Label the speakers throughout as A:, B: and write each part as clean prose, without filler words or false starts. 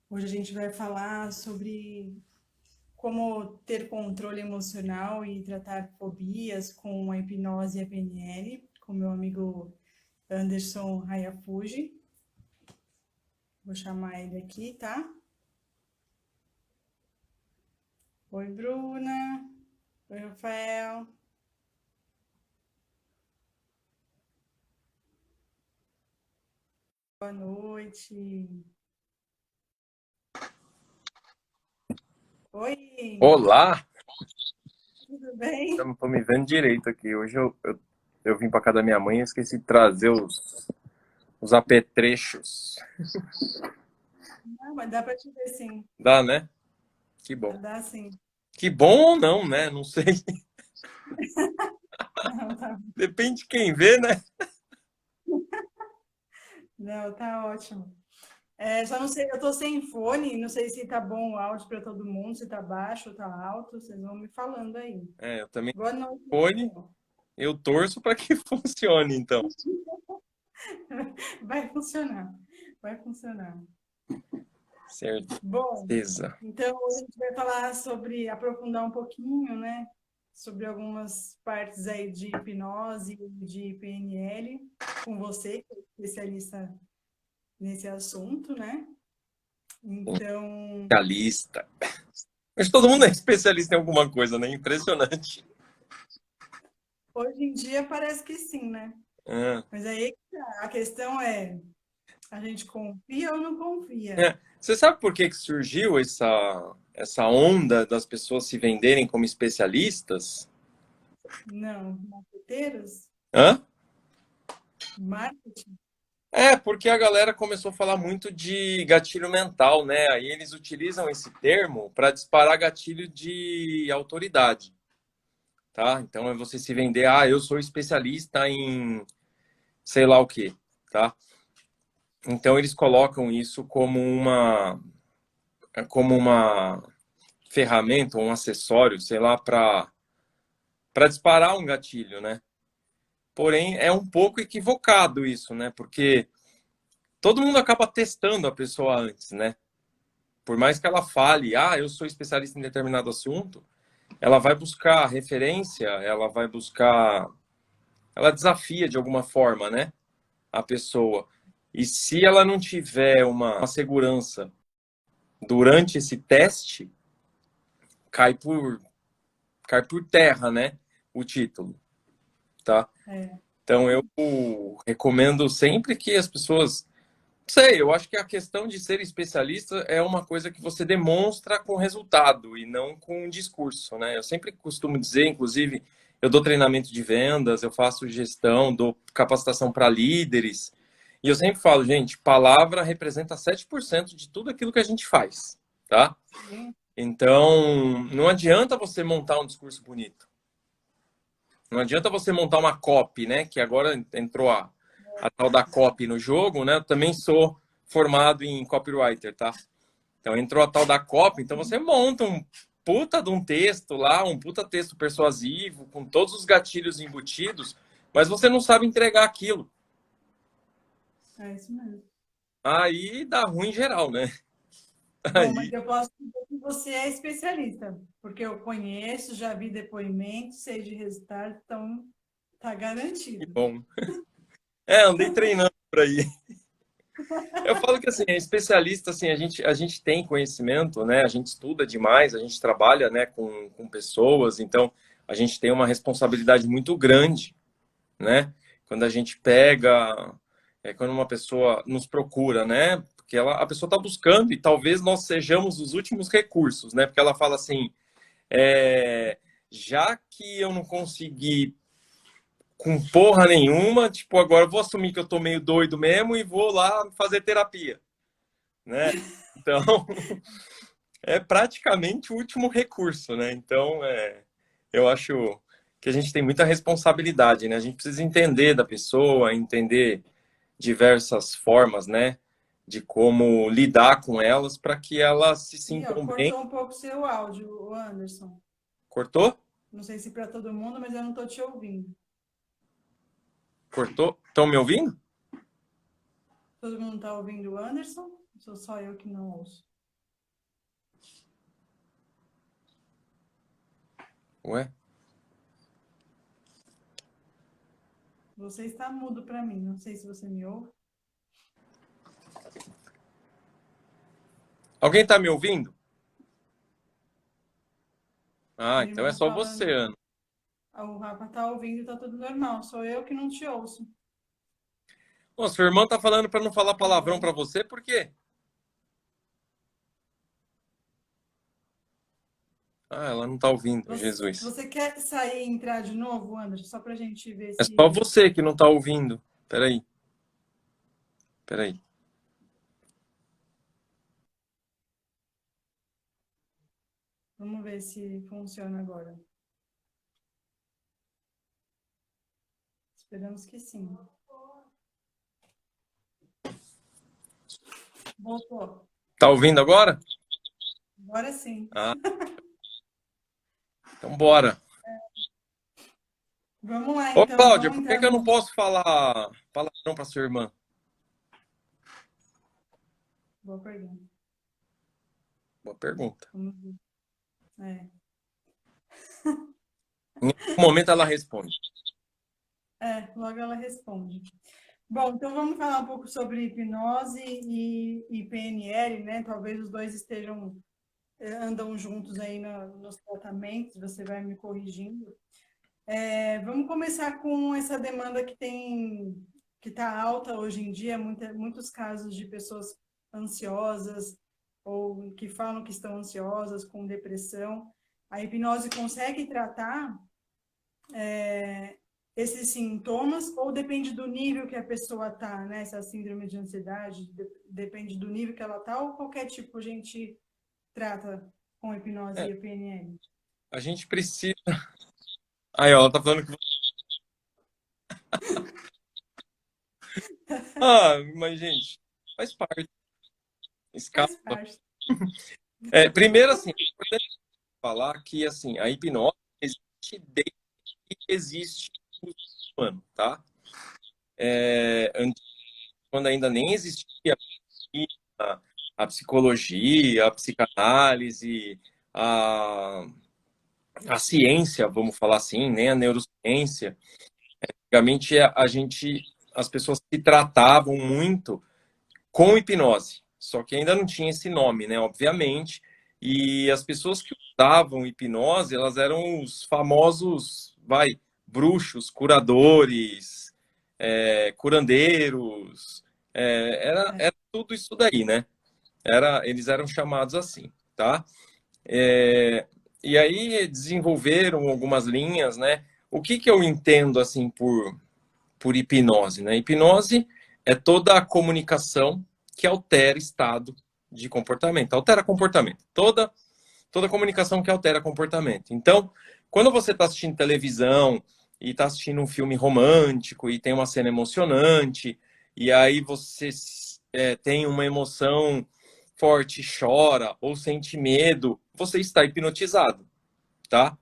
A: Hoje a gente vai falar sobre como ter controle emocional e tratar fobias com a hipnose e a PNL, com meu amigo Anderson Hayafuji. Vou chamar ele aqui, tá? Oi, Bruna. Oi, Rafael. Boa noite. Oi,
B: Olá,
A: tudo
B: eu
A: bem?
B: não tô me vendo direito aqui. Hoje eu vim pra casa da minha mãe e esqueci de trazer os apetrechos.
A: Não, mas dá para te ver sim.
B: Dá, né? Que bom.
A: Dá sim.
B: Que bom ou não, né? Não sei.
A: Não, tá,
B: Depende de quem vê, né?
A: não, tá ótimo. É, só não sei, eu tô sem fone, não sei se tá bom o áudio para todo mundo, se tá baixo ou tá alto, vocês vão me falando aí.
B: É, eu também
A: Boa noite,
B: fone,
A: Rafael.
B: eu torço para que funcione, então.
A: Vai funcionar, vai funcionar. Bom,
B: Certeza.
A: então hoje a gente vai falar sobre, aprofundar um pouquinho, né, sobre algumas partes aí de hipnose e de PNL, com você, que é especialista nesse assunto, né? Então,
B: Especialista. Mas todo mundo é especialista em alguma coisa, né? Impressionante.
A: hoje em dia parece que sim, né?
B: Ah,
A: Mas aí que tá. A questão é, a gente confia ou não confia?
B: é. Você sabe por que que surgiu essa onda das pessoas se venderem como especialistas?
A: Não. Marqueteiros?
B: Hã?
A: Marketing?
B: É, porque a galera começou a falar muito de gatilho mental, né? Aí eles utilizam esse termo para disparar gatilho de autoridade, tá? Então é você se vender, eu sou especialista em sei lá o quê, tá? Então eles colocam isso como uma ferramenta, um acessório, sei lá, para disparar um gatilho, né? Porém, é um pouco equivocado isso, né? Porque todo mundo acaba testando a pessoa antes, né? Por mais que ela fale, eu sou especialista em determinado assunto, ela vai buscar referência, ela desafia de alguma forma, né, a pessoa. E se ela não tiver uma segurança durante esse teste, cai por, cai por terra, né, o título, tá?
A: É.
B: Então eu recomendo sempre que as pessoas sei, eu acho que a questão de ser especialista é uma coisa que você demonstra com resultado e não com discurso, né? Eu sempre costumo dizer, inclusive, eu dou treinamento de vendas, eu faço gestão, dou capacitação para líderes, e eu sempre falo, gente, palavra representa 7% de tudo aquilo que a gente faz, tá?
A: Sim.
B: Então, não adianta você montar um discurso bonito. Não adianta você montar uma copy, né? Que agora entrou a tal da copy no jogo, né? Eu também sou formado em copywriter, tá? Então entrou a tal da copy, então você monta um puta de um texto lá, um puta texto persuasivo, com todos os gatilhos embutidos, mas você não sabe entregar aquilo.
A: É isso mesmo.
B: Aí dá ruim em geral, né?
A: Bom, mas
B: Aí,
A: eu posso dizer que você é especialista, porque eu conheço, já vi depoimentos, sei de resultado, então tá
B: que
A: garantido.
B: bom. Andei treinando por aí. Eu falo que assim, é especialista, assim, a gente tem conhecimento, né? A gente estuda demais, a gente trabalha, né, com pessoas, então a gente tem uma responsabilidade muito grande, né? Quando a gente pega, quando uma pessoa nos procura, né? Porque a pessoa está buscando e talvez nós sejamos os últimos recursos, né? Porque ela fala assim, é, já que eu não consegui com porra nenhuma, tipo, agora eu vou assumir que eu tô meio doido mesmo e vou lá fazer terapia, né? Então, é praticamente o último recurso, né? Então, eu acho que a gente tem muita responsabilidade, né? A gente precisa entender da pessoa, entender diversas formas, né? De como lidar com elas para que elas se
A: E, ó,
B: sintam bem.
A: cortou um pouco o seu áudio, Anderson.
B: Cortou?
A: Não sei se para todo mundo, mas eu não tô te ouvindo.
B: Cortou? Estão me ouvindo?
A: Todo mundo tá ouvindo o Anderson? Sou só eu que não ouço.
B: Ué?
A: Você está mudo para mim, não sei se você me ouve.
B: Alguém tá me ouvindo? Ah,
A: Minha
B: então
A: irmã
B: é
A: tá
B: só você,
A: falando,
B: Ana.
A: o Rafa tá ouvindo, tá tudo normal, sou eu que não te ouço.
B: Pô, sua irmã tá falando para não falar palavrão
A: Agora.
B: para você, por quê? Ah, ela não tá ouvindo, Jesus.
A: Você quer sair e entrar de novo, Anderson? Só para a gente ver
B: É só
A: se.
B: você que não tá ouvindo. Peraí, peraí.
A: Vamos ver se funciona agora. Esperamos que sim. Voltou.
B: Tá ouvindo agora?
A: Agora sim.
B: Ah, então bora.
A: Vamos lá,
B: Ô,
A: então.
B: Cláudia,
A: Vamos
B: por que
A: entrar
B: que eu não
A: no.
B: posso falar palavrão para sua irmã?
A: Boa pergunta.
B: Boa pergunta.
A: Vamos ver. É.
B: Em algum momento ela responde.
A: Logo ela responde. Bom, então vamos falar um pouco sobre hipnose e PNL, né? Talvez os dois andam juntos aí nos tratamentos, você vai me corrigindo. Vamos começar com essa demanda que está alta hoje em dia, muitos casos de pessoas ansiosas ou que falam que estão ansiosas, com depressão. A hipnose consegue tratar esses sintomas ou depende do nível que a pessoa está, né? Essa síndrome de ansiedade, depende do nível que ela está ou qualquer tipo a gente trata com hipnose
B: É,
A: e PNL?
B: a gente precisa. Aí, ó, ela tá falando que. Ah, mas, gente, faz parte. Escapa.
A: Faz parte.
B: Primeiro, assim, é importante falar que, assim, a hipnose existe desde que existe o ser humano, tá? Quando ainda nem existia a psicologia, a psicanálise, a, a ciência, vamos falar assim, nem a neurociência. Antigamente, as pessoas se tratavam muito com hipnose, só que ainda não tinha esse nome, né? Obviamente. E as pessoas que usavam hipnose, elas eram os famosos, bruxos, curadores, curandeiros, era tudo isso daí, né? Eles eram chamados assim, tá? É, e aí desenvolveram algumas linhas, né? O que que eu entendo assim por hipnose, né? Hipnose é toda a comunicação que altera estado de comportamento, altera comportamento, toda comunicação que altera comportamento. Então, quando você está assistindo televisão e está assistindo um filme romântico e tem uma cena emocionante e aí você tem uma emoção forte, chora ou sente medo, você está hipnotizado, tá?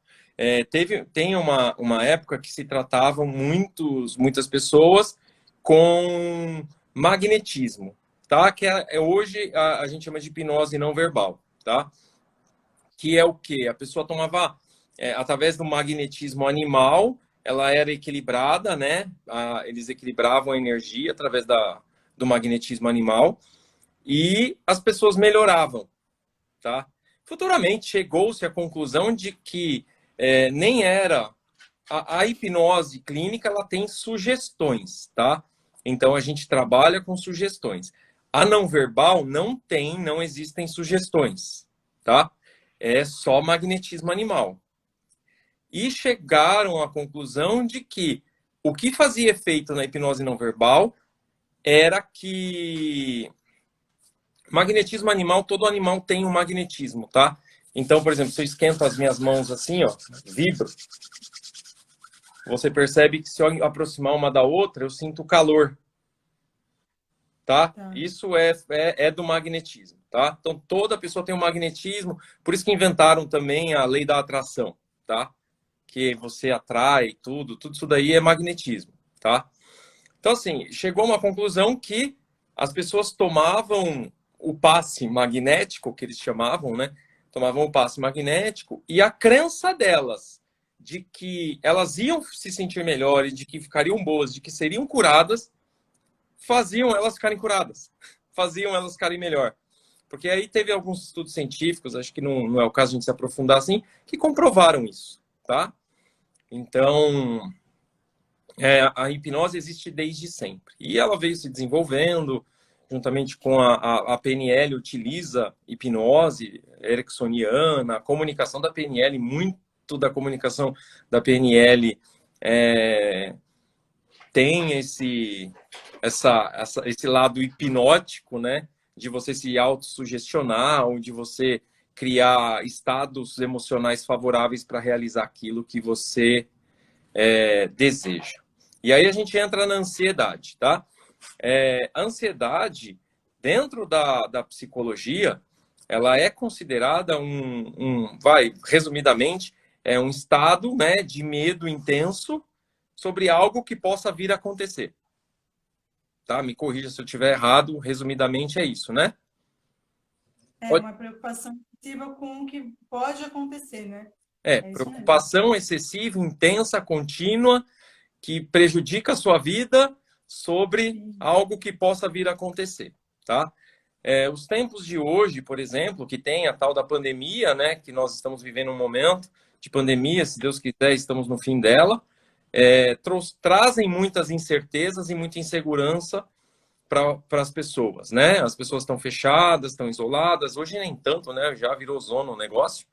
B: Tem uma época que se tratavam muitas pessoas com magnetismo, tá? Que hoje a gente chama de hipnose não verbal, tá? Que é o quê? A pessoa tomava, através do magnetismo animal, ela era equilibrada, né? Eles equilibravam a energia através do magnetismo animal e as pessoas melhoravam, tá? Futuramente chegou-se à conclusão de que nem era a hipnose clínica, ela tem sugestões, tá? Então a gente trabalha com sugestões. A não verbal não existem sugestões, tá? É só magnetismo animal. E chegaram à conclusão de que o que fazia efeito na hipnose não verbal era que magnetismo animal, todo animal tem um magnetismo, tá? Então, por exemplo, se eu esquento as minhas mãos assim, ó, vibro, você percebe que se eu aproximar uma da outra, eu sinto calor, tá?
A: Tá.
B: Isso é do magnetismo, tá? Então, toda pessoa tem um magnetismo, por isso que inventaram também a lei da atração, tá? Que você atrai tudo isso daí é magnetismo, tá? Então, assim, chegou a uma conclusão que as pessoas tomavam o passe magnético, que eles chamavam, né? Tomavam o passe magnético e a crença delas de que elas iam se sentir melhores, de que ficariam boas, de que seriam curadas, faziam elas ficarem curadas, faziam elas ficarem melhor. Porque aí teve alguns estudos científicos, acho que não é o caso de a gente se aprofundar assim, que comprovaram isso, tá? Então, a hipnose existe desde sempre. E ela veio se desenvolvendo, juntamente com a PNL, utiliza hipnose ericksoniana, a comunicação da PNL, muito da comunicação da PNL tem esse lado hipnótico, né? De você se autossugestionar, ou de você criar estados emocionais favoráveis para realizar aquilo que você deseja. E aí a gente entra na ansiedade, tá? A ansiedade, dentro da psicologia, ela é considerada resumidamente, um estado, né, de medo intenso sobre algo que possa vir a acontecer. Tá? Me corrija se eu estiver errado, resumidamente é isso, né?
A: Uma preocupação excessiva com o que pode acontecer, né?
B: Preocupação excessiva, intensa, contínua, que prejudica a sua vida sobre algo que possa vir a acontecer, tá? Os tempos de hoje, por exemplo, que tem a tal da pandemia, né? Que nós estamos vivendo um momento de pandemia, se Deus quiser, estamos no fim dela, trazem muitas incertezas e muita insegurança para as pessoas, né? As pessoas estão fechadas, estão isoladas. Hoje nem tanto, né? Já virou zona o negócio.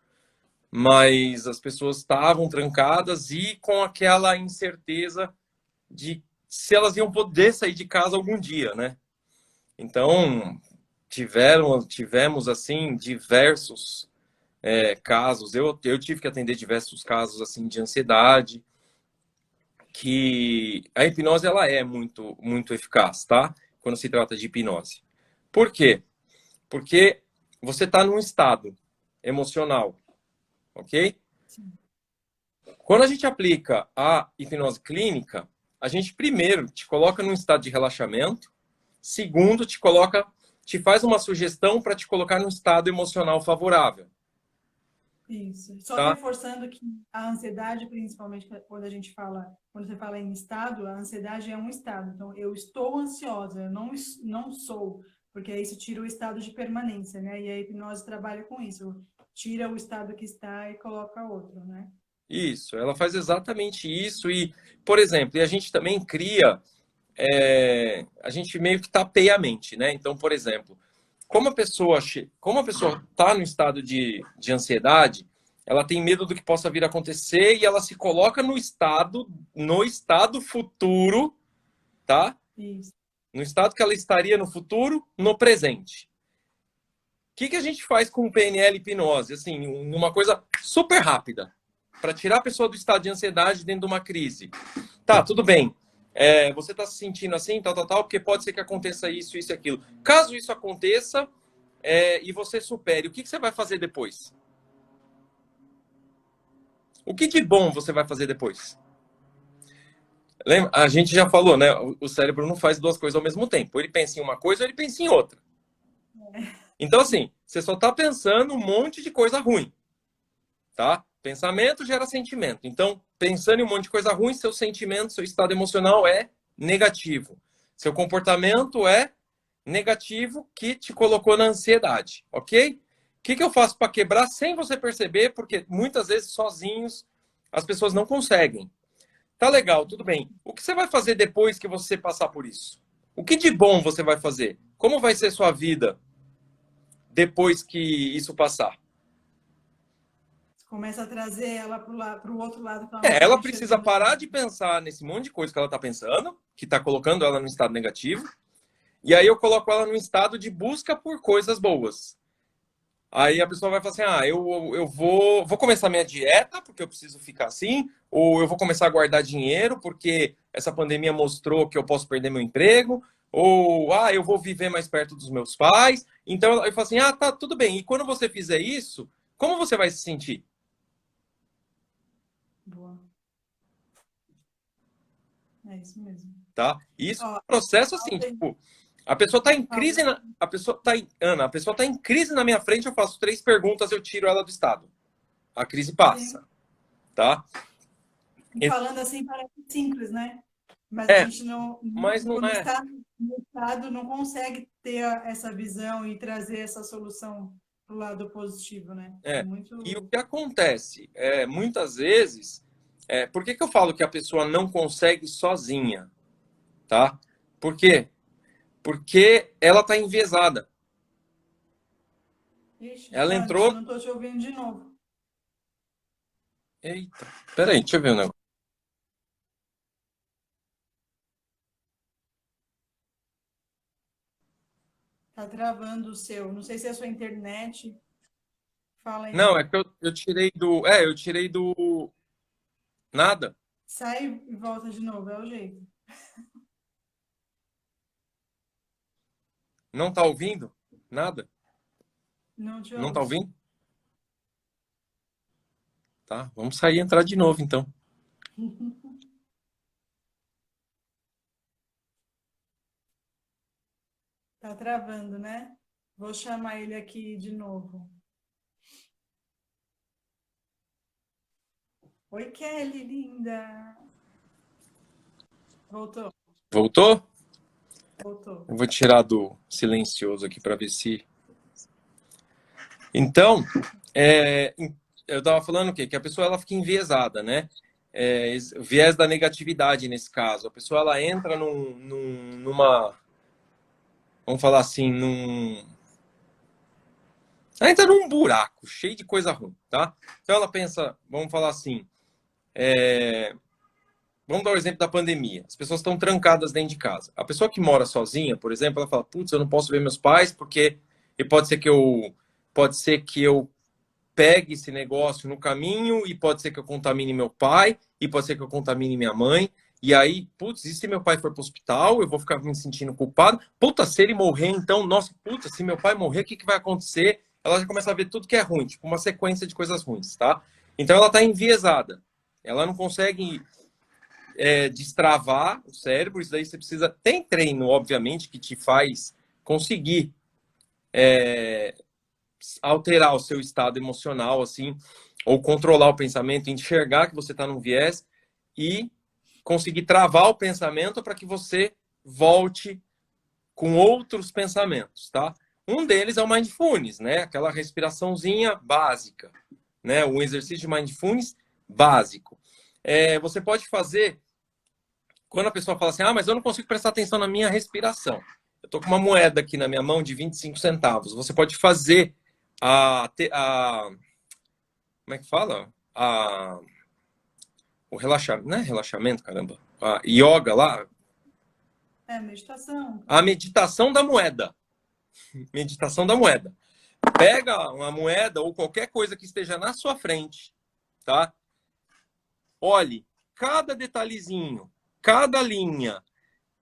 B: Mas as pessoas estavam trancadas e com aquela incerteza de se elas iam poder sair de casa algum dia, né? Então, tivemos, assim, diversos casos. Eu tive que atender diversos casos, assim, de ansiedade, que a hipnose, ela é muito, muito eficaz, tá? Quando se trata de hipnose. Por quê? Porque você está num estado emocional, ok?
A: Sim.
B: Quando a gente aplica a hipnose clínica, a gente primeiro te coloca num estado de relaxamento, segundo te faz uma sugestão para te colocar num estado emocional favorável.
A: Isso. Só
B: Tá?
A: reforçando que a ansiedade, principalmente quando você fala em estado, a ansiedade é um estado. Então, eu estou ansiosa, eu não sou, porque aí isso tira o estado de permanência, né? E a hipnose trabalha com isso, tira o estado que está e coloca outro, né?
B: Isso, ela faz exatamente isso. E, por exemplo, a gente também cria, a gente meio que tapeia a mente, né? Então, por exemplo, como a pessoa está no estado de ansiedade, ela tem medo do que possa vir a acontecer e ela se coloca no estado futuro, tá?
A: Isso.
B: No estado que ela estaria no futuro, no presente. O que a gente faz com o PNL hipnose? Assim, uma coisa super rápida, para tirar a pessoa do estado de ansiedade dentro de uma crise. Tá, tudo bem. Você está se sentindo assim, tal, porque pode ser que aconteça isso, isso e aquilo. Caso isso aconteça e você supere, o que você vai fazer depois? O que de bom você vai fazer depois? Lembra? A gente já falou, né? O cérebro não faz duas coisas ao mesmo tempo. Ele pensa em uma coisa ou ele pensa em outra. Então, assim, você só está pensando um monte de coisa ruim. Tá? Pensamento gera sentimento. Então, pensando em um monte de coisa ruim, seu sentimento, seu estado emocional é negativo. Seu comportamento é negativo que te colocou na ansiedade, ok? O que eu faço para quebrar sem você perceber? Porque muitas vezes sozinhos as pessoas não conseguem. Tá legal, tudo bem. O que você vai fazer depois que você passar por isso? O que de bom você vai fazer? Como vai ser sua vida depois que isso passar?
A: Começa a trazer ela para o outro lado.
B: Ela precisa parar de pensar nesse monte de coisa que ela está pensando, que está colocando ela no estado negativo, e aí eu coloco ela no estado de busca por coisas boas. Aí a pessoa vai falar assim, eu vou começar minha dieta, porque eu preciso ficar assim, ou eu vou começar a guardar dinheiro, porque essa pandemia mostrou que eu posso perder meu emprego, ou, eu vou viver mais perto dos meus pais. Então, eu falo assim, tá, tudo bem. E quando você fizer isso, como você vai se sentir?
A: Boa. É isso mesmo.
B: Tá? Isso é um processo assim, tipo, a pessoa está em crise, a pessoa está em crise na minha frente, eu faço 3 perguntas, eu tiro ela do estado. A crise passa, tá?
A: Falando assim parece simples, né? Mas a
B: É,
A: gente não,
B: mas não
A: quando
B: é.
A: está no estado, não consegue ter essa visão e trazer essa solução para o lado positivo, né? É
B: É. E o
A: muito.
B: que acontece? Muitas vezes, por que que eu falo que a pessoa não consegue sozinha, tá? Por quê? Porque ela está enviesada.
A: Ixi,
B: Ela
A: Anderson,
B: entrou.
A: não estou te ouvindo de novo.
B: Eita, peraí, deixa eu ver o negócio.
A: Tá travando o seu. Não sei se é a sua internet. Fala aí.
B: Não, é que eu tirei do. Eu tirei do. Nada.
A: Sai e volta de novo, é o jeito.
B: Não tá ouvindo? Nada?
A: Não te
B: Não tá
A: ouço.
B: ouvindo? Tá, vamos sair e entrar de novo, então.
A: Tá travando, né? Vou chamar ele aqui de novo. Oi, Kelly, linda. Voltou,
B: Voltou?
A: voltou.
B: Eu vou tirar do silencioso aqui para ver se. Então, é, eu estava falando o quê? Que a pessoa ela fica enviesada, né? Viés da negatividade nesse caso. A pessoa ela entra numa. Vamos falar assim, ela entra num buraco cheio de coisa ruim, tá? Então ela pensa, vamos falar assim. Vamos dar o exemplo da pandemia. As pessoas estão trancadas dentro de casa. A pessoa que mora sozinha, por exemplo, ela fala: putz, eu não posso ver meus pais porque e pode ser que eu pegue esse negócio no caminho e pode ser que eu contamine meu pai e pode ser que eu contamine minha mãe. E aí, putz, e se meu pai for para o hospital, eu vou ficar me sentindo culpado? Puta, se ele morrer, então, nossa, puta, se meu pai morrer, o que que vai acontecer? Ela já começa a ver tudo que é ruim, tipo uma sequência de coisas ruins, tá? Então ela está enviesada. Ela não consegue destravar o cérebro. Isso daí você precisa. Tem treino, obviamente, que te faz conseguir alterar o seu estado emocional, assim, ou controlar o pensamento, enxergar que você está num viés e conseguir travar o pensamento para que você volte com outros pensamentos, tá? Um deles é o mindfulness, né? Aquela respiraçãozinha básica, né? Um exercício de mindfulness básico. Você pode fazer quando a pessoa fala assim, mas eu não consigo prestar atenção na minha respiração. Eu estou com uma moeda aqui na minha mão de 25 centavos. Você pode fazer como é que fala? O relaxamento, não é relaxamento, caramba. A yoga lá,
A: É, meditação.
B: a meditação da moeda. Meditação da moeda. Pega uma moeda ou qualquer coisa que esteja na sua frente, tá? Olhe cada detalhezinho, cada linha,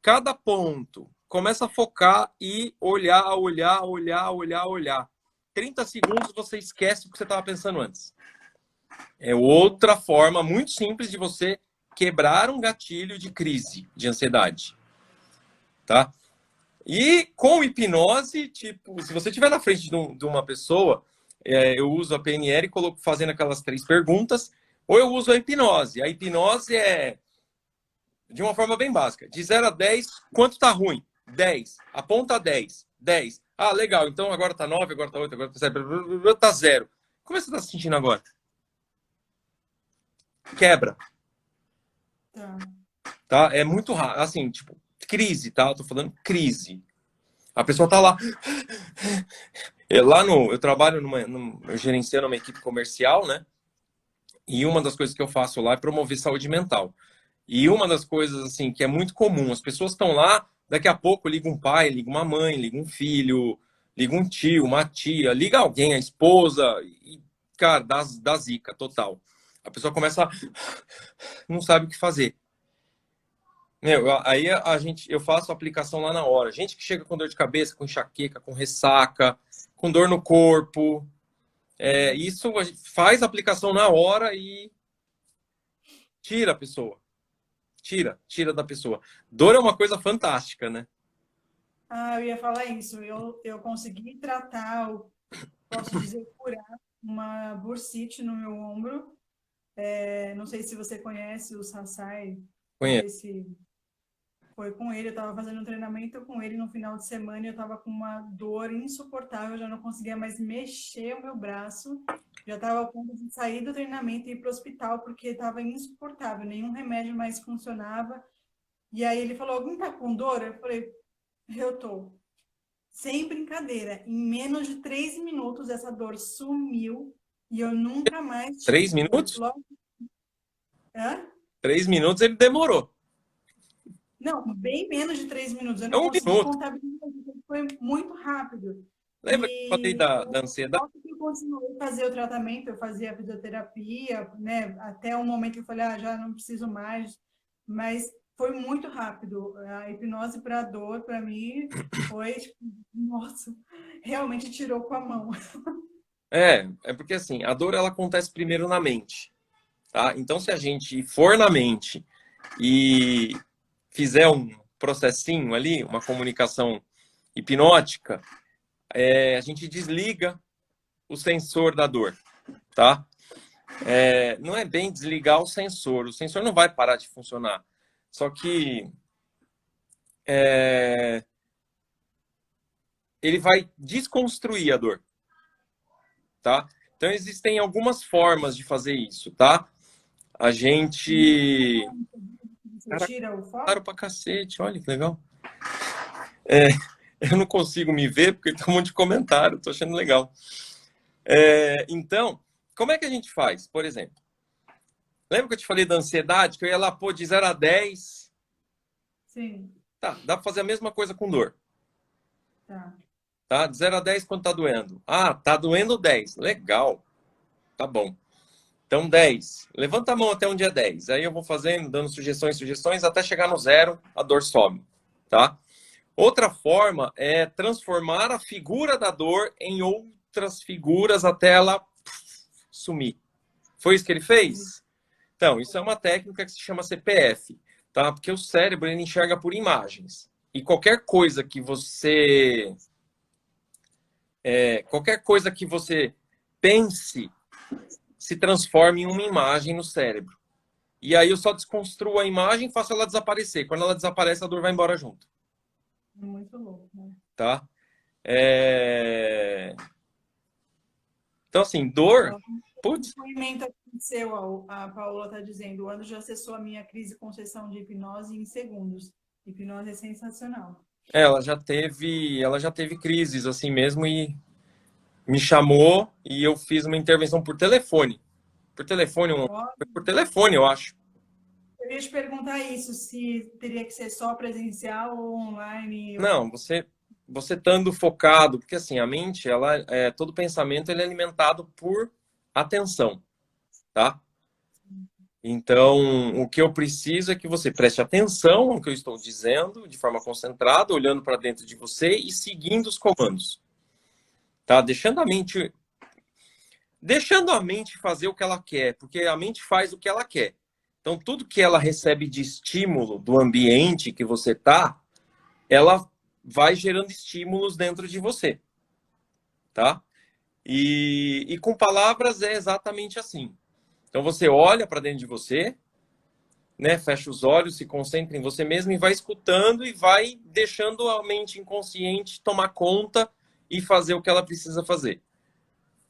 B: cada ponto. Começa a focar e olhar, olhar, olhar, olhar, olhar. 30 segundos você esquece o que você estava pensando antes. É outra forma muito simples de você quebrar um gatilho de crise, de ansiedade, tá? E com hipnose, tipo, se você estiver na frente de uma pessoa, eu uso a PNL e coloco fazendo aquelas 3 perguntas, ou eu uso a hipnose. A hipnose é de uma forma bem básica. De 0 a 10, quanto tá ruim? 10. Aponta 10. 10. Ah, legal. Então agora tá 9, agora tá 8, agora tá 7, tá 0. Como é que você tá se sentindo agora? Quebra,
A: Tá.
B: tá? É muito raro. Assim, tipo, crise, tá? Eu tô falando crise. A pessoa tá lá. Eu trabalho eu gerenciando uma equipe comercial, né? E uma das coisas que eu faço lá é promover saúde mental. E uma das coisas, assim, que é muito comum, as pessoas estão lá, daqui a pouco liga um pai, liga uma mãe, liga um filho, liga um tio, uma tia, liga alguém, a esposa, e, cara, dá zica total. A pessoa começa a... não sabe o que fazer. Aí eu faço a aplicação lá na hora. Gente que chega com dor de cabeça, com enxaqueca, com ressaca, com dor no corpo, isso a gente faz a aplicação na hora e tira a pessoa. Tira da pessoa. Dor é uma coisa fantástica, né?
A: Ah, eu ia falar isso. Eu consegui tratar, posso dizer, curar uma bursite no meu ombro Não sei se você conhece o Sassai, não sei
B: Conheço.
A: se foi com ele, eu estava fazendo um treinamento com ele no final de semana e eu estava com uma dor insuportável, eu já não conseguia mais mexer o meu braço, já estava a ponto de sair do treinamento e ir para o hospital porque estava insuportável, nenhum remédio mais funcionava. E aí ele falou, alguém tá com dor? Eu falei, eu tô. Sem brincadeira, em menos de 3 minutos essa dor sumiu e eu nunca mais
B: Três
A: tive dor.
B: minutos?
A: Logo, hã?
B: 3 minutos ele demorou.
A: Não, bem menos de 3 minutos. Eu
B: É
A: não
B: um
A: consegui
B: minuto.
A: contabilizar, porque foi muito rápido.
B: Lembra que eu falei
A: E
B: da ansiedade?
A: logo que eu continuei a fazer o tratamento, eu fazia fisioterapia, né? Até o momento que eu falei, já não preciso mais. Mas foi muito rápido. A hipnose para dor, para mim, foi, tipo, nossa, realmente tirou com a mão.
B: É porque assim, a dor ela acontece primeiro na mente, tá? Então, se a gente for na mente e fizer um processinho ali, uma comunicação hipnótica, a gente desliga o sensor da dor, tá? Não é bem desligar o sensor não vai parar de funcionar. Só que ele vai desconstruir a dor, tá? Então existem algumas formas de fazer isso, tá? A gente.
A: Você
B: Cara,
A: tira o
B: claro
A: foco?
B: pra cacete, olha que legal. Eu não consigo me ver porque tem um monte de comentário, tô achando legal. Então, como é que a gente faz? Por exemplo, lembra que eu te falei da ansiedade, que eu ia lá pôr de 0 a 10?
A: Sim,
B: Tá, dá pra fazer a mesma coisa com dor.
A: tá.
B: Tá? De 0 a 10, quanto tá doendo? Ah, tá doendo 10. Legal, tá bom. Então, 10. Levanta a mão até onde é 10. Aí eu vou fazendo, dando sugestões, até chegar no 0, a dor some, tá? Outra forma é transformar a figura da dor em outras figuras até ela sumir. Foi isso que ele
A: Entendi.
B: fez? Então, isso é uma técnica que se chama CPF, tá? Porque o cérebro ele enxerga por imagens. E qualquer coisa que você pense se transforma em uma imagem no cérebro. E aí eu só desconstruo a imagem e faço ela desaparecer. Quando ela desaparece, a dor vai embora junto,
A: Muito louco, né?
B: tá? É... Então, assim, dor,
A: Ó, um
B: putz,
A: depoimento aqui seu, a Paola está dizendo, o André já acessou a minha crise com sessão de hipnose em segundos. Hipnose é sensacional.
B: ela já teve crises assim mesmo e me chamou e eu fiz uma intervenção por telefone. Por telefone,
A: Ó,
B: foi por telefone, eu acho.
A: eu ia te perguntar isso, se teria que ser só presencial ou online.
B: Não, você estando focado, porque assim, a mente, todo pensamento ele é alimentado por atenção, tá? Então, o que eu preciso é que você preste atenção ao que eu estou dizendo, de forma concentrada, olhando para dentro de você e seguindo os comandos, tá? Deixando a mente fazer o que ela quer, porque a mente faz o que ela quer. Então, tudo que ela recebe de estímulo do ambiente que você tá, ela vai gerando estímulos dentro de você, tá? E com palavras é exatamente assim. Então, você olha para dentro de você, né? Fecha os olhos, se concentra em você mesmo e vai escutando e vai deixando a mente inconsciente tomar conta e fazer o que ela precisa fazer.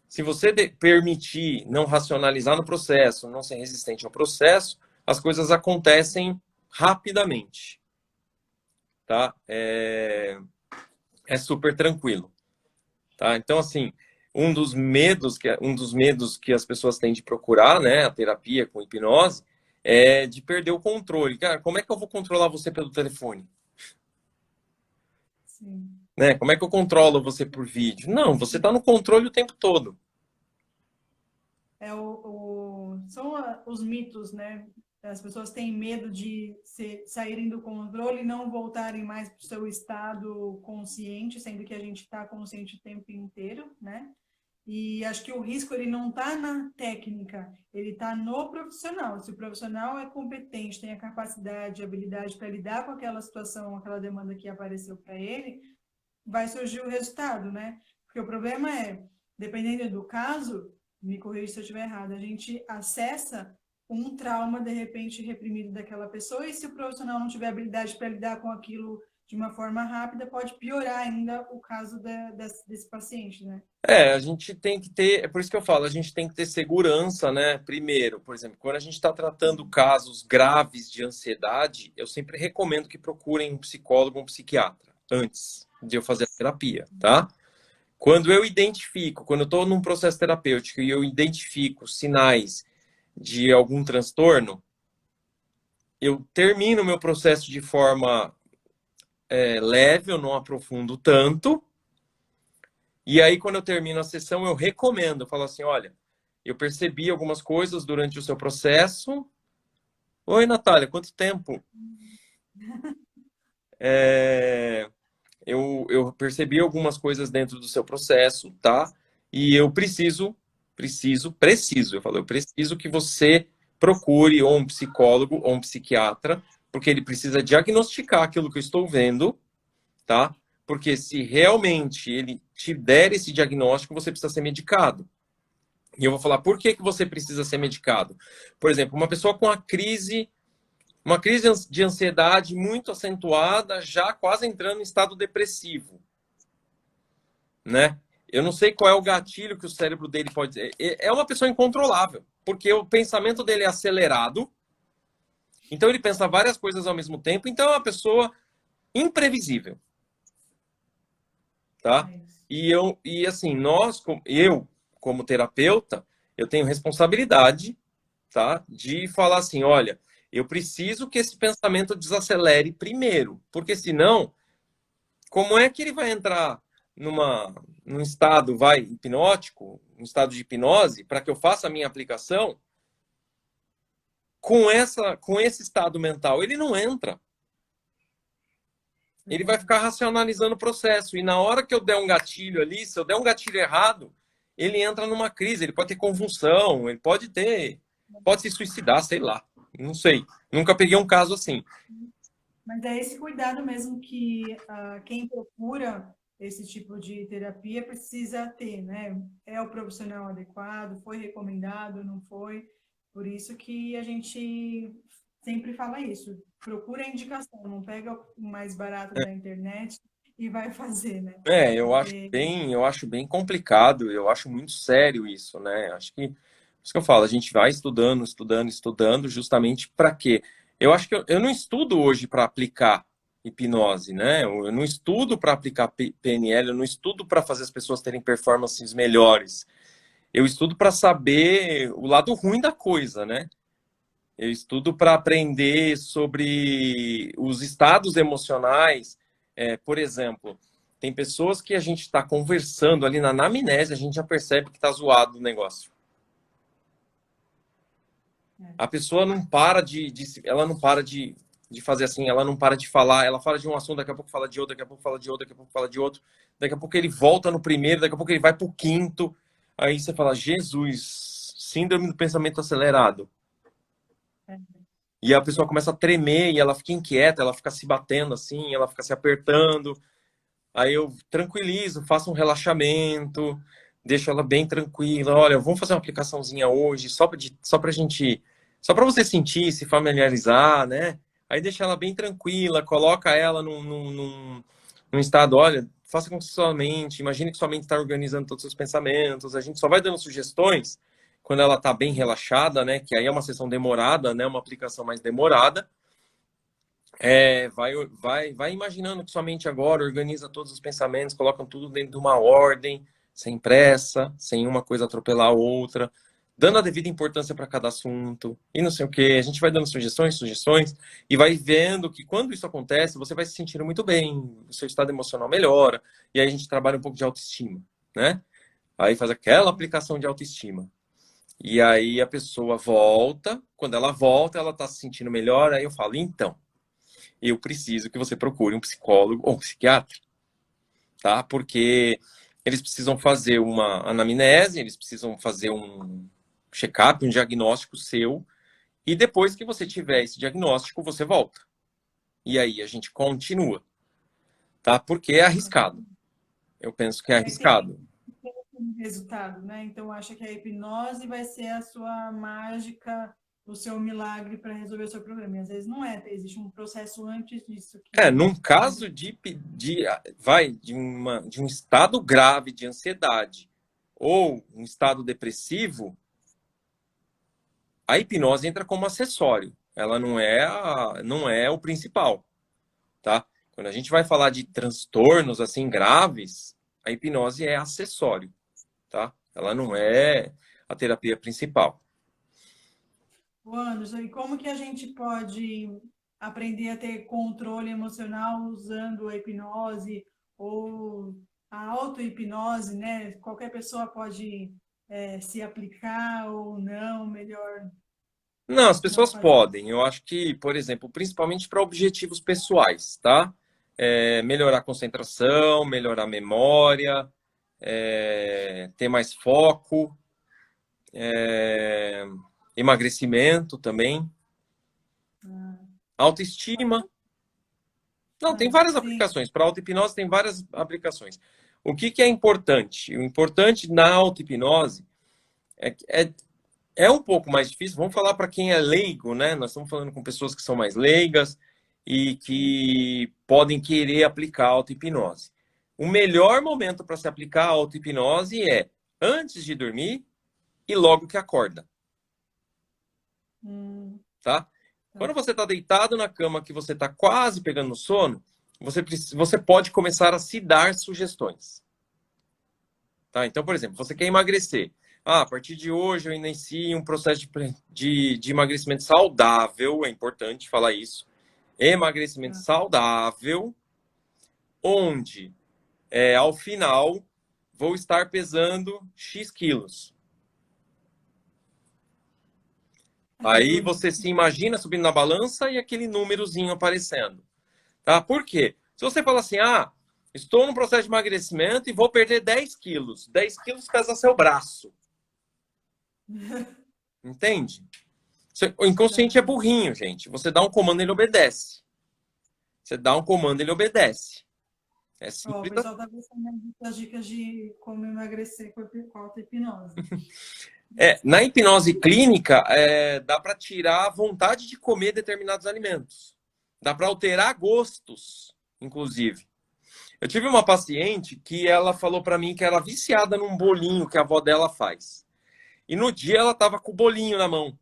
B: Se você permitir não racionalizar no processo, não ser resistente ao processo, as coisas acontecem rapidamente, tá? É super tranquilo, tá? Então, assim, um dos medos que as pessoas têm de procurar, né, a terapia com hipnose, é de perder o controle. Cara, como é que eu vou controlar você pelo telefone?
A: Sim.
B: Né? Como é que eu controlo você por vídeo? Não, você está no controle o tempo todo.
A: São os mitos, né? As pessoas têm medo de saírem do controle e não voltarem mais para o seu estado consciente, sendo que a gente está consciente o tempo inteiro, né? E acho que o risco ele não está na técnica, ele está no profissional. Se o profissional é competente, tem a capacidade, a habilidade para lidar com aquela situação, aquela demanda que apareceu para ele, vai surgir o resultado, né? Porque o problema é, dependendo do caso, me corrija se eu estiver errada, a gente acessa um trauma, de repente, reprimido daquela pessoa, e se o profissional não tiver habilidade para lidar com aquilo de uma forma rápida, pode piorar ainda o caso desse paciente, né?
B: É, a gente tem que ter, é por isso que eu falo, a gente tem que ter segurança, né? Primeiro, por exemplo, quando a gente está tratando casos graves de ansiedade, eu sempre recomendo que procurem um psicólogo ou um psiquiatra antes de eu fazer a terapia, tá? Quando eu identifico, quando eu estou num processo terapêutico e eu identifico sinais de algum transtorno, eu termino o meu processo de forma leve, eu não aprofundo tanto. E aí, quando eu termino a sessão, eu recomendo, eu falo assim, olha, eu percebi algumas coisas durante o seu processo. Oi, Natália, quanto tempo? Eu percebi algumas coisas dentro do seu processo, tá? E eu preciso. Eu falo, eu preciso que você procure ou um psicólogo ou um psiquiatra, porque ele precisa diagnosticar aquilo que eu estou vendo, tá? Porque se realmente ele te der esse diagnóstico, você precisa ser medicado. E eu vou falar por que você precisa ser medicado. Por exemplo, uma crise de ansiedade muito acentuada, já quase entrando em estado depressivo, né? Eu não sei qual é o gatilho que o cérebro dele pode dizer. É uma pessoa incontrolável, porque o pensamento dele é acelerado, então ele pensa várias coisas ao mesmo tempo, então é uma pessoa imprevisível, tá?
A: É isso.
B: E assim, eu como terapeuta, eu tenho responsabilidade, tá? De falar assim, olha, eu preciso que esse pensamento desacelere primeiro, porque senão, como é que ele vai entrar num estado, hipnótico, um estado de hipnose, para que eu faça a minha aplicação com esse estado mental? Ele não entra. Ele vai ficar racionalizando o processo. E na hora que eu der um gatilho ali, se eu der um gatilho errado, ele entra numa crise, ele pode ter convulsão, pode se suicidar, sei lá. Não sei. Nunca peguei um caso assim.
A: Mas é esse cuidado mesmo que quem procura esse tipo de terapia precisa ter, né? É o profissional adequado, foi recomendado, não foi? Por isso que a gente sempre fala isso. Procura a indicação, não pega o mais barato da internet e vai fazer, né? Porque
B: Eu acho bem complicado, eu acho muito sério isso, né? Acho que, por isso que eu falo, a gente vai estudando, justamente para quê? Eu acho que eu não estudo hoje para aplicar hipnose, né? Eu não estudo para aplicar PNL, eu não estudo para fazer as pessoas terem performances melhores. Eu estudo para saber o lado ruim da coisa, né? Eu estudo para aprender sobre os estados emocionais. Por exemplo, tem pessoas que a gente está conversando ali na anamnese, a gente já percebe que está zoado o negócio. A pessoa não para ela não para de fazer assim, ela não para de falar, ela fala de um assunto, daqui a pouco fala de outro, daqui a pouco fala de outro, daqui a pouco fala de outro, daqui a pouco ele volta no primeiro, daqui a pouco ele vai para o quinto. Aí você fala, Jesus, síndrome do pensamento acelerado. E a pessoa começa a tremer e ela fica inquieta, ela fica se batendo assim, ela fica se apertando. Aí eu tranquilizo, faço um relaxamento, deixo ela bem tranquila. Olha, vamos fazer uma aplicaçãozinha hoje, só pra gente, só pra você sentir, se familiarizar, né? Aí deixa ela bem tranquila, coloca ela num estado, olha, faça com sua mente, imagine que sua mente está organizando todos os seus pensamentos. A gente só vai dando sugestões quando ela está bem relaxada, né? Que aí é uma sessão demorada, né? Uma aplicação mais demorada. Vai imaginando que sua mente agora organiza todos os pensamentos, coloca tudo dentro de uma ordem, sem pressa, sem uma coisa atropelar a outra, dando a devida importância para cada assunto, e não sei o quê. A gente vai dando sugestões, e vai vendo que quando isso acontece, você vai se sentindo muito bem, o seu estado emocional melhora, e aí a gente trabalha um pouco de autoestima, né? Aí faz aquela aplicação de autoestima. E aí a pessoa volta, quando ela volta, ela está se sentindo melhor, aí eu falo, então, eu preciso que você procure um psicólogo ou um psiquiatra, tá? Porque eles precisam fazer uma anamnese, eles precisam fazer um check-up, um diagnóstico seu, e depois que você tiver esse diagnóstico, você volta. E aí a gente continua, tá? Porque é arriscado. Eu penso que é
A: tem
B: arriscado.
A: como resultado, né? Então acha que a hipnose vai ser a sua mágica, o seu milagre para resolver o seu problema. E às vezes não é, existe um processo antes disso que
B: Num caso de um estado grave de ansiedade ou um estado depressivo, a hipnose entra como acessório. Ela não é o principal, tá? Quando a gente vai falar de transtornos assim graves, a hipnose é acessório, tá? Ela não é a terapia principal.
A: o Anderson, e como que a gente pode aprender a ter controle emocional usando a hipnose ou a auto-hipnose, né? Qualquer pessoa pode se aplicar ou não, melhor
B: Não, as
A: não
B: pessoas
A: fazer.
B: podem. Eu acho que, por exemplo, principalmente para objetivos pessoais, tá? Melhorar a concentração, melhorar a memória, ter mais foco, é, emagrecimento também, autoestima. Não, tem várias
A: Sim.
B: aplicações. Para auto-hipnose tem várias aplicações. O que é importante? O importante na auto-hipnose é, é, é um pouco mais difícil. Vamos falar para quem é leigo, né? Nós estamos falando com pessoas que são mais leigas e que podem querer aplicar a auto-hipnose. O melhor momento para se aplicar a auto-hipnose é antes de dormir e logo que acorda,
A: Hum,
B: tá?
A: tá.
B: Quando você está deitado na cama, que você está quase pegando no sono, você pode começar a se dar sugestões. Tá? Então, por exemplo, você quer emagrecer. A partir de hoje eu inicio um processo de emagrecimento saudável, é importante falar isso. Emagrecimento
A: Tá.
B: saudável, onde, ao final, vou estar pesando X quilos. Aí você se imagina subindo na balança e aquele númerozinho aparecendo. Tá? Por quê? Se você fala assim, estou num processo de emagrecimento e vou perder 10 quilos. 10 quilos pesa seu braço. Entende? O inconsciente é
A: Tá.
B: burrinho, gente. Você dá um comando, ele obedece. Você dá um comando, ele obedece. É
A: Ó, o
B: simples.
A: pessoal tá gostando das dicas de como emagrecer com a auto-hipnose.
B: Na hipnose clínica, dá para tirar a vontade de comer determinados alimentos. Dá para alterar gostos, inclusive. Eu tive uma paciente que ela falou para mim que era viciada num bolinho que a avó dela faz. E no dia ela estava com o bolinho na mão.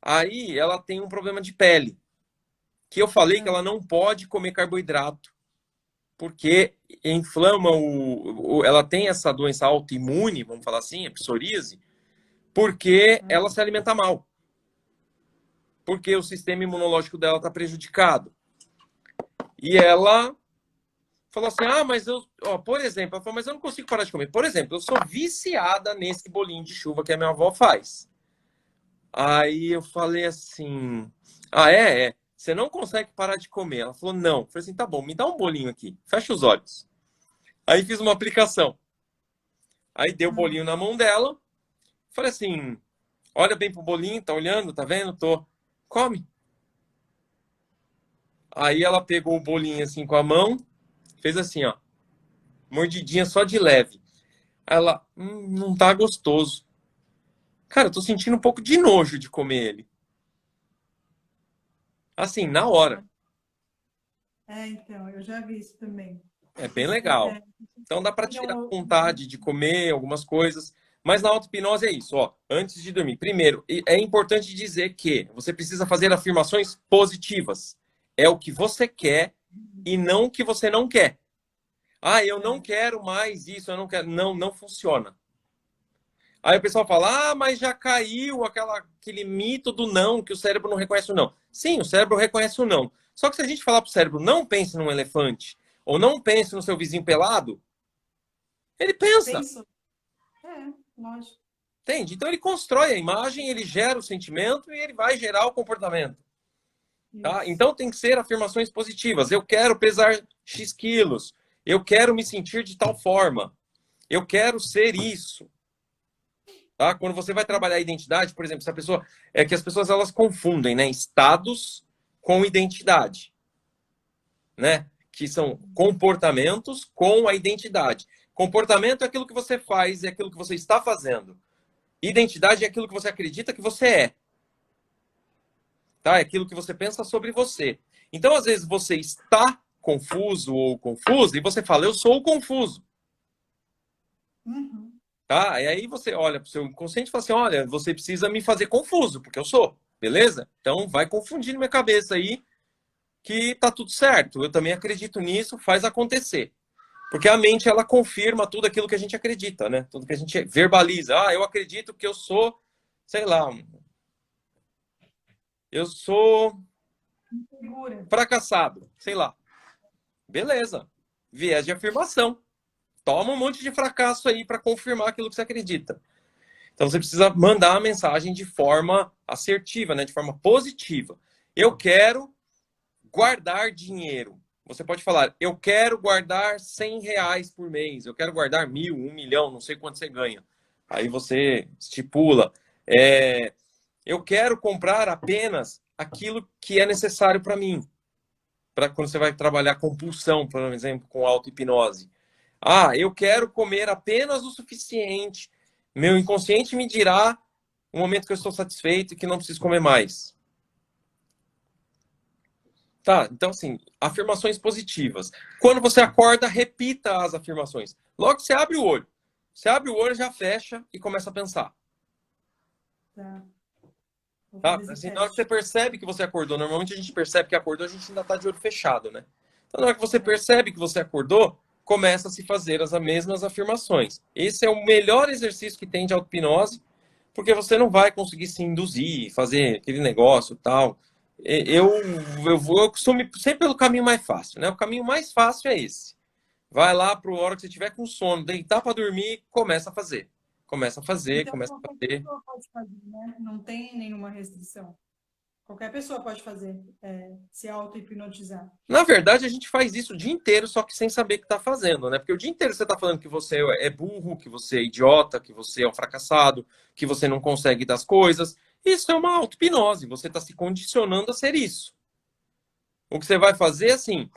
B: Aí ela tem um problema de pele, que eu falei que ela não pode comer carboidrato, porque inflama ela tem essa doença autoimune, vamos falar assim, a psoríase, porque ela se alimenta mal. Porque o sistema imunológico dela está prejudicado. E ela falou assim: mas por exemplo, ela falou, mas eu não consigo parar de comer. Por exemplo, eu sou viciada nesse bolinho de chuva que a minha avó faz. Aí eu falei assim: é? Você não consegue parar de comer? Ela falou: não. Eu falei assim: tá bom, me dá um bolinho aqui, fecha os olhos. Aí fiz uma aplicação. Aí dei o bolinho na mão dela. Falei assim: olha bem pro bolinho, tá olhando, tá vendo? Tô. Come. Aí ela pegou o bolinho assim com a mão, fez assim, ó, mordidinha só de leve. Aí ela, não tá gostoso. Cara, eu tô sentindo um pouco de nojo de comer ele. Assim, na hora.
A: Então, eu já vi isso também.
B: É bem legal. Então dá para tirar a vontade de comer algumas coisas. Mas na auto-hipnose é isso, ó. Antes de dormir. Primeiro, é importante dizer que você precisa fazer afirmações positivas. É o que você quer e não o que você não quer. Eu não quero mais isso, eu não quero. Não, não funciona. Aí o pessoal fala, mas já caiu aquele mito do não, que o cérebro não reconhece o não. Sim, o cérebro reconhece o não. Só que se a gente falar para o cérebro, não pense num elefante, ou não pense no seu vizinho pelado, ele pensa.
A: Penso. Lógico.
B: Entende? Então ele constrói a imagem, ele gera o sentimento e ele vai gerar o comportamento. Tá? Então tem que ser afirmações positivas. Eu quero pesar X quilos. Eu quero me sentir de tal forma. Eu quero ser isso. Tá? Quando você vai trabalhar a identidade, por exemplo, se a pessoa é que as pessoas elas confundem, né, estados com identidade, né? Que são comportamentos com a identidade. Comportamento é aquilo que você faz, é aquilo que você está fazendo. Identidade é aquilo que você acredita que você é. Tá? É aquilo que você pensa sobre você. Então, às vezes, você está confuso ou confusa e você fala, eu sou o confuso.
A: Uhum.
B: Tá? E aí você olha para o seu inconsciente e fala assim, olha, você precisa me fazer confuso, porque eu sou. Beleza? Então, vai confundindo minha cabeça aí que tá tudo certo. Eu também acredito nisso, faz acontecer. Porque a mente, ela confirma tudo aquilo que a gente acredita, né? Tudo que a gente verbaliza. Ah, eu acredito que eu sou, sei lá, eu sou
A: Segura.
B: fracassado, sei lá. Beleza. Viés de afirmação. Toma um monte de fracasso aí para confirmar aquilo que você acredita. Então você precisa mandar a mensagem de forma assertiva, né? De forma positiva. Eu quero guardar dinheiro. Você pode falar, eu quero guardar R$ 100 por mês, eu quero guardar 1.000, 1 milhão, não sei quanto você ganha. Aí você estipula, eu quero comprar apenas aquilo que é necessário para mim. Para quando você vai trabalhar compulsão, por exemplo, com auto-hipnose. Ah, eu quero comer apenas o suficiente. Meu inconsciente me dirá o momento que eu estou satisfeito e que não preciso comer mais. Tá, então assim, afirmações positivas. Quando você acorda, repita as afirmações. Logo que você abre o olho. Você abre o olho, já fecha e começa a pensar.
A: Tá. Vou
B: Tá?
A: fazer esse
B: Assim, na hora que você
A: teste.
B: percebe que você acordou, normalmente a gente percebe que acordou, a gente ainda está de olho fechado, né? Então, na hora que você
A: É.
B: percebe que você acordou, começa a se fazer as mesmas afirmações. Esse é o melhor exercício que tem de auto-hipnose, porque você não vai conseguir se induzir, fazer aquele negócio tal. Eu costumo ir sempre pelo caminho mais fácil, né? O caminho mais fácil é esse. Vai lá para a hora que você tiver com sono, deitar para dormir, começa a fazer. Começa a fazer,
A: Então,
B: começa a
A: qualquer
B: fazer.
A: pessoa pode fazer, né? Não tem nenhuma restrição. Qualquer pessoa pode fazer, se auto-hipnotizar.
B: Na verdade, a gente faz isso o dia inteiro, só que sem saber o que está fazendo, né? Porque o dia inteiro você está falando que você é burro, que você é idiota, que você é um fracassado, que você não consegue das coisas. Isso é uma auto-hipnose, você está se condicionando a ser isso. O que você vai fazer, assim,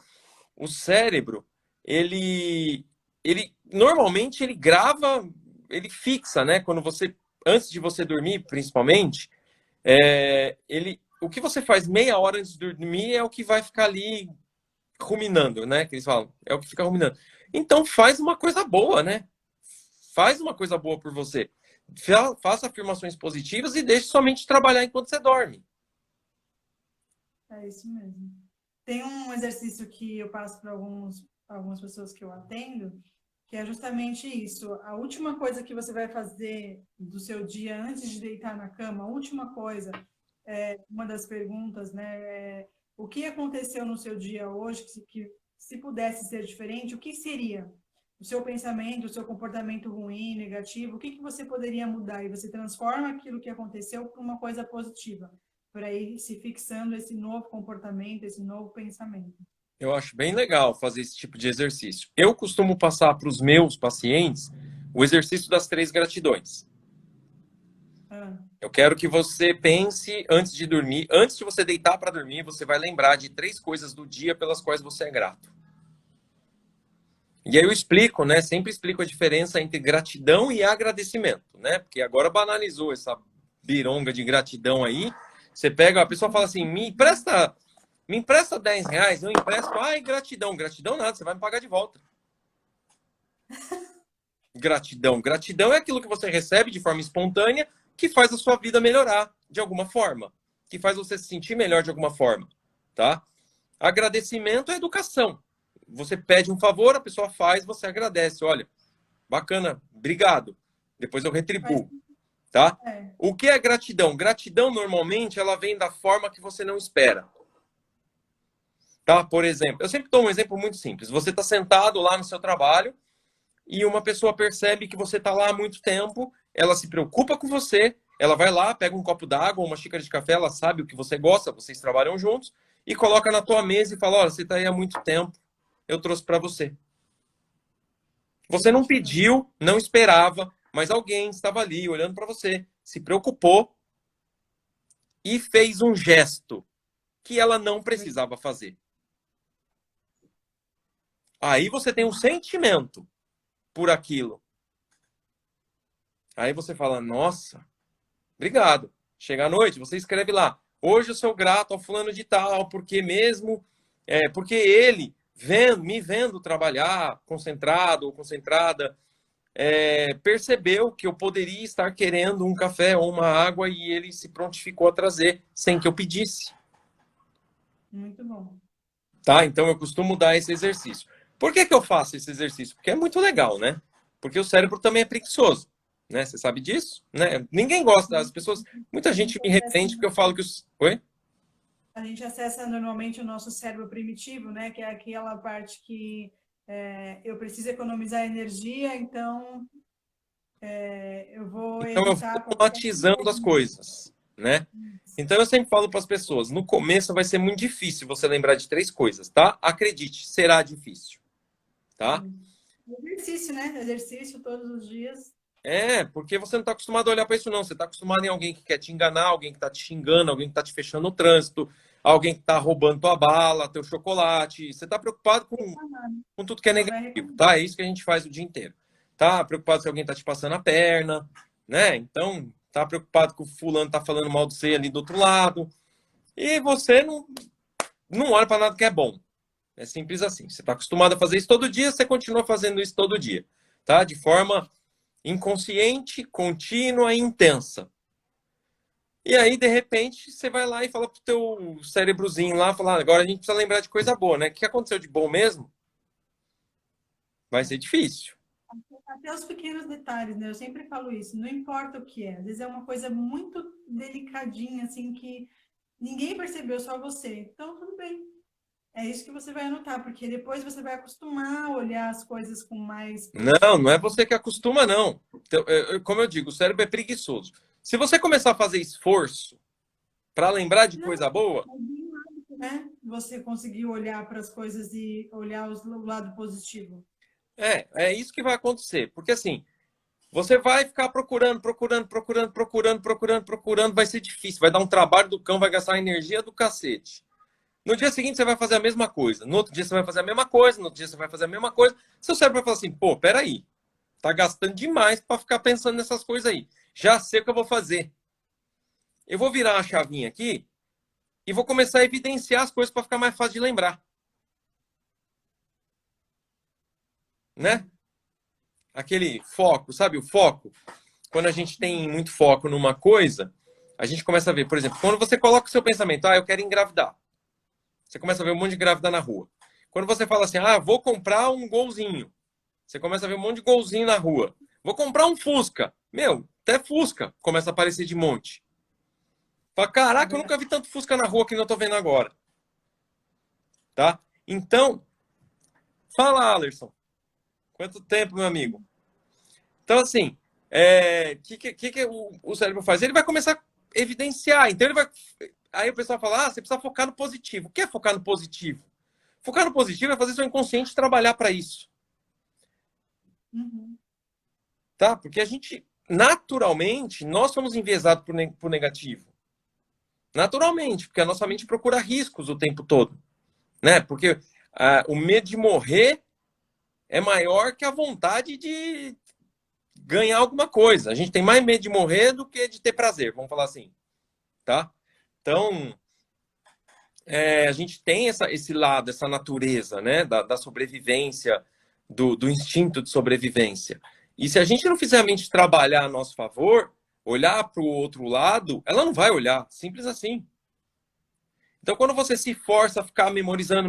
B: o cérebro, ele normalmente ele grava, ele fixa, né? Quando você, antes de você dormir, principalmente, o que você faz meia hora antes de dormir é o que vai ficar ali ruminando, né? Que eles falam, é o que fica ruminando. Então faz uma coisa boa, né? Faz uma coisa boa por você. Faça afirmações positivas e deixe sua mente trabalhar enquanto você dorme.
A: É isso mesmo. Tem um exercício que eu passo para algumas pessoas que eu atendo, que é justamente isso. A última coisa que você vai fazer do seu dia antes de deitar na cama, a última coisa, uma das perguntas, né? O que aconteceu no seu dia hoje que se pudesse ser diferente, o que seria? O seu pensamento, o seu comportamento ruim, negativo, o que você poderia mudar? E você transforma aquilo que aconteceu para uma coisa positiva, para ir se fixando esse novo comportamento, esse novo pensamento.
B: Eu acho bem legal fazer esse tipo de exercício. Eu costumo passar para os meus pacientes o exercício das 3 gratidões.
A: Ah,
B: Eu quero que você pense antes de dormir, antes de você deitar para dormir, você vai lembrar de 3 coisas do dia pelas quais você é grato. E aí eu explico, né? Sempre explico a diferença entre gratidão e agradecimento, né? Porque agora banalizou essa bironga de gratidão aí. Você pega, a pessoa fala assim, me empresta R$ 10, eu empresto, ai, gratidão. Gratidão nada, você vai me pagar de volta. Gratidão. Gratidão é aquilo que você recebe de forma espontânea que faz a sua vida melhorar de alguma forma, que faz você se sentir melhor de alguma forma, tá? Agradecimento é educação. Você pede um favor, a pessoa faz, você agradece. Olha, bacana, obrigado. Depois eu
A: faz,
B: retribuo, tá?
A: é,
B: O que é gratidão? Gratidão, normalmente, ela vem da forma que você não espera. Tá? Por exemplo, eu sempre dou um exemplo muito simples. Você está sentado lá no seu trabalho e uma pessoa percebe que você está lá há muito tempo, ela se preocupa com você, ela vai lá, pega um copo d'água, uma xícara de café, ela sabe o que você gosta, vocês trabalham juntos, e coloca na tua mesa e fala, olha, você está aí há muito tempo, eu trouxe para você. Você não
A: gratidão.
B: pediu, não esperava, mas alguém estava ali olhando para você, se preocupou e fez um gesto que ela não precisava fazer. Aí você tem um sentimento. por aquilo. Aí você fala, nossa, obrigado. Chega à noite, você escreve lá, hoje eu sou grato ao fulano de tal, porque mesmo, porque ele, me vendo trabalhar, concentrado ou concentrada, percebeu que eu poderia estar querendo um café ou uma água e ele se prontificou a trazer sem que eu pedisse.
A: Muito bom.
B: Tá? Então eu costumo dar esse exercício. Por que que eu faço esse exercício? Porque é muito legal, né? Porque o cérebro também é preguiçoso, né? Você sabe disso, né? Ninguém gosta, as pessoas, muita
A: A
B: gente
A: gente
B: me
A: acessa,
B: repreende porque eu falo que os... Oi?
A: a gente acessa normalmente o nosso cérebro primitivo, né? Que é aquela parte que eu preciso economizar energia, então eu vou
B: Então eu vou
A: evitar qualquer
B: automatizando as coisas, né? Então eu sempre falo para as pessoas, no começo vai ser muito difícil você lembrar de 3 coisas, tá? Acredite, será difícil, tá?
A: exercício, né? Exercício todos os dias.
B: Porque você não está acostumado a olhar para isso, não. Você está acostumado em alguém que quer te enganar, alguém que está te xingando, alguém que está te fechando no trânsito, alguém que está roubando tua bala, teu chocolate. Você está preocupado com tudo que é
A: Só vai
B: negativo,
A: reclamar.
B: tá? É isso que a gente faz o dia inteiro. Tá preocupado se alguém está te passando a perna, né? Então, tá preocupado que o fulano tá falando mal de você ali do outro lado. E você não olha para nada que é bom. É simples assim. Você está acostumado a fazer isso todo dia, você continua fazendo isso todo dia, tá? De forma inconsciente, contínua e intensa. E aí, de repente, você vai lá e fala pro teu cérebrozinho lá, falar, agora a gente precisa lembrar de coisa boa, né? O que aconteceu de bom mesmo? Vai ser difícil.
A: Até os pequenos detalhes, né? Eu sempre falo isso, não importa o que é. Às vezes é uma coisa muito delicadinha, assim, que ninguém percebeu, só você. Então, tudo bem. É isso que você vai anotar, porque depois você vai acostumar a olhar as coisas com mais
B: Não é
A: positividade.
B: você que acostuma, não. Então, como eu digo, o cérebro é preguiçoso. Se você começar a fazer esforço para lembrar de
A: Não,
B: coisa boa,
A: mas bem hábito, né? Você conseguir olhar para as coisas e olhar o lado positivo.
B: é isso que vai acontecer. Porque assim, você vai ficar procurando, vai ser difícil, vai dar um trabalho do cão, vai gastar energia do cacete. No dia seguinte você vai fazer a mesma coisa, no outro dia você vai fazer a mesma coisa, no outro dia você vai fazer a mesma coisa. Seu cérebro vai falar assim, pô, peraí, tá gastando demais para ficar pensando nessas coisas aí. Já sei o que eu vou fazer. Eu vou virar a chavinha aqui e vou começar a evidenciar as coisas para ficar mais fácil de lembrar, né? Aquele foco, sabe o foco? Quando a gente tem muito foco numa coisa, a gente começa a ver, por exemplo, quando você coloca o seu pensamento, eu quero engravidar. Você começa a ver um monte de grávida na rua. Quando você fala assim, vou comprar um golzinho. Você começa a ver um monte de golzinho na rua. Vou comprar um Fusca. Meu, até Fusca começa a aparecer de monte. Fala,
A: É
B: caraca, eu
A: verdade.
B: nunca vi tanto Fusca na rua que não tô vendo agora. Tá? Então, fala, Alerson. Quanto tempo, meu amigo? Então, assim, que o cérebro faz? Ele vai começar a evidenciar. Então, ele vai. Aí o pessoal fala, você precisa focar no positivo. O que é focar no positivo? Focar no positivo é fazer seu inconsciente trabalhar para isso.
A: Uhum.
B: Tá? Porque a gente, naturalmente, nós somos enviesados por negativo. Naturalmente, porque a nossa mente procura riscos o tempo todo. Né? Porque o medo de morrer é maior que a vontade de ganhar alguma coisa. A gente tem mais medo de morrer do que de ter prazer, vamos falar assim. Tá? Então, a gente tem esse lado, essa natureza, né? Da sobrevivência, do instinto de sobrevivência. E se a gente não fizer a mente trabalhar a nosso favor, olhar para o outro lado, ela não vai olhar. Simples assim. Então, quando você se força a ficar memorizando,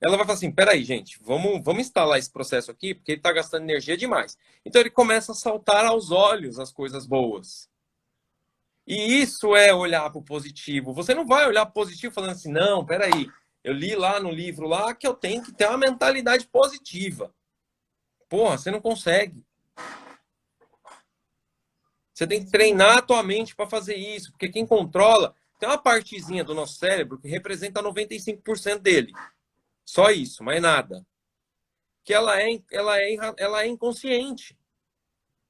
B: ela vai falar assim: peraí, gente, vamos instalar esse processo aqui, porque ele está gastando energia demais. Então, ele começa a saltar aos olhos as coisas boas. E isso é olhar para o positivo. Você não vai olhar para o positivo falando assim: não, peraí, eu li lá no livro lá que eu tenho que ter uma mentalidade positiva. Porra, você não consegue. Você tem que treinar a tua mente para fazer isso, porque quem controla tem uma partezinha do nosso cérebro que representa 95% dele. Só isso, mais nada. Que ela é inconsciente.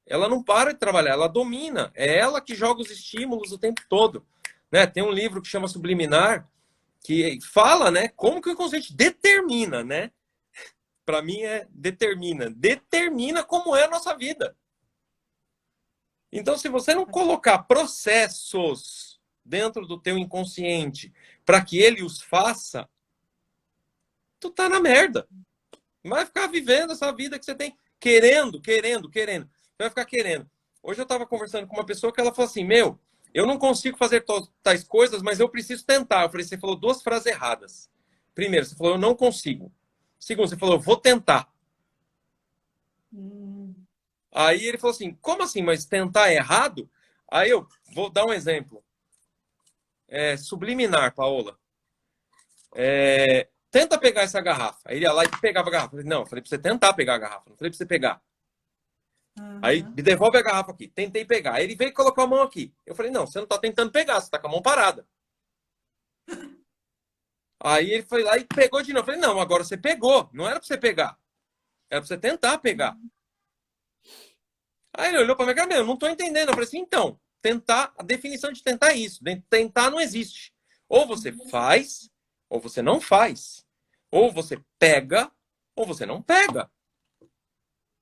B: Ela não para de trabalhar, ela domina. É ela que joga os estímulos o tempo todo. Né? Tem um livro que chama Subliminar, que fala, né, como que o inconsciente determina, né, para mim é determina. Determina como é a nossa vida. Então, se você não colocar processos dentro do teu inconsciente para que ele os faça, tu tá na merda. Vai ficar vivendo essa vida que você tem, querendo. Você vai ficar querendo. Hoje eu estava conversando com uma pessoa que ela falou assim, meu, eu não consigo fazer tais coisas, mas eu preciso tentar. Eu falei, você falou duas frases erradas. Primeiro, você falou, eu não consigo. Segundo, você falou, eu vou tentar. Aí ele falou assim, como assim? Mas tentar é errado? Aí eu vou dar um exemplo. Subliminar, Paola. Tenta pegar essa garrafa. Aí ele ia lá e pegava a garrafa. Eu falei, não, eu falei pra você tentar pegar a garrafa. Não falei pra você pegar. Aí me devolve a garrafa aqui. Tentei pegar. Aí ele veio e colocou a mão aqui. Eu falei, não, você não tá tentando pegar, você tá com a mão parada. Aí ele foi lá e pegou de novo. Eu falei, não, agora você pegou. Não era pra você pegar. Era pra você tentar pegar. Aí ele olhou pra minha cara, eu não tô entendendo. Eu falei assim, então, tentar, a definição de tentar é isso. Tentar não existe. Ou você faz, ou você não faz. Ou você pega, ou você não pega.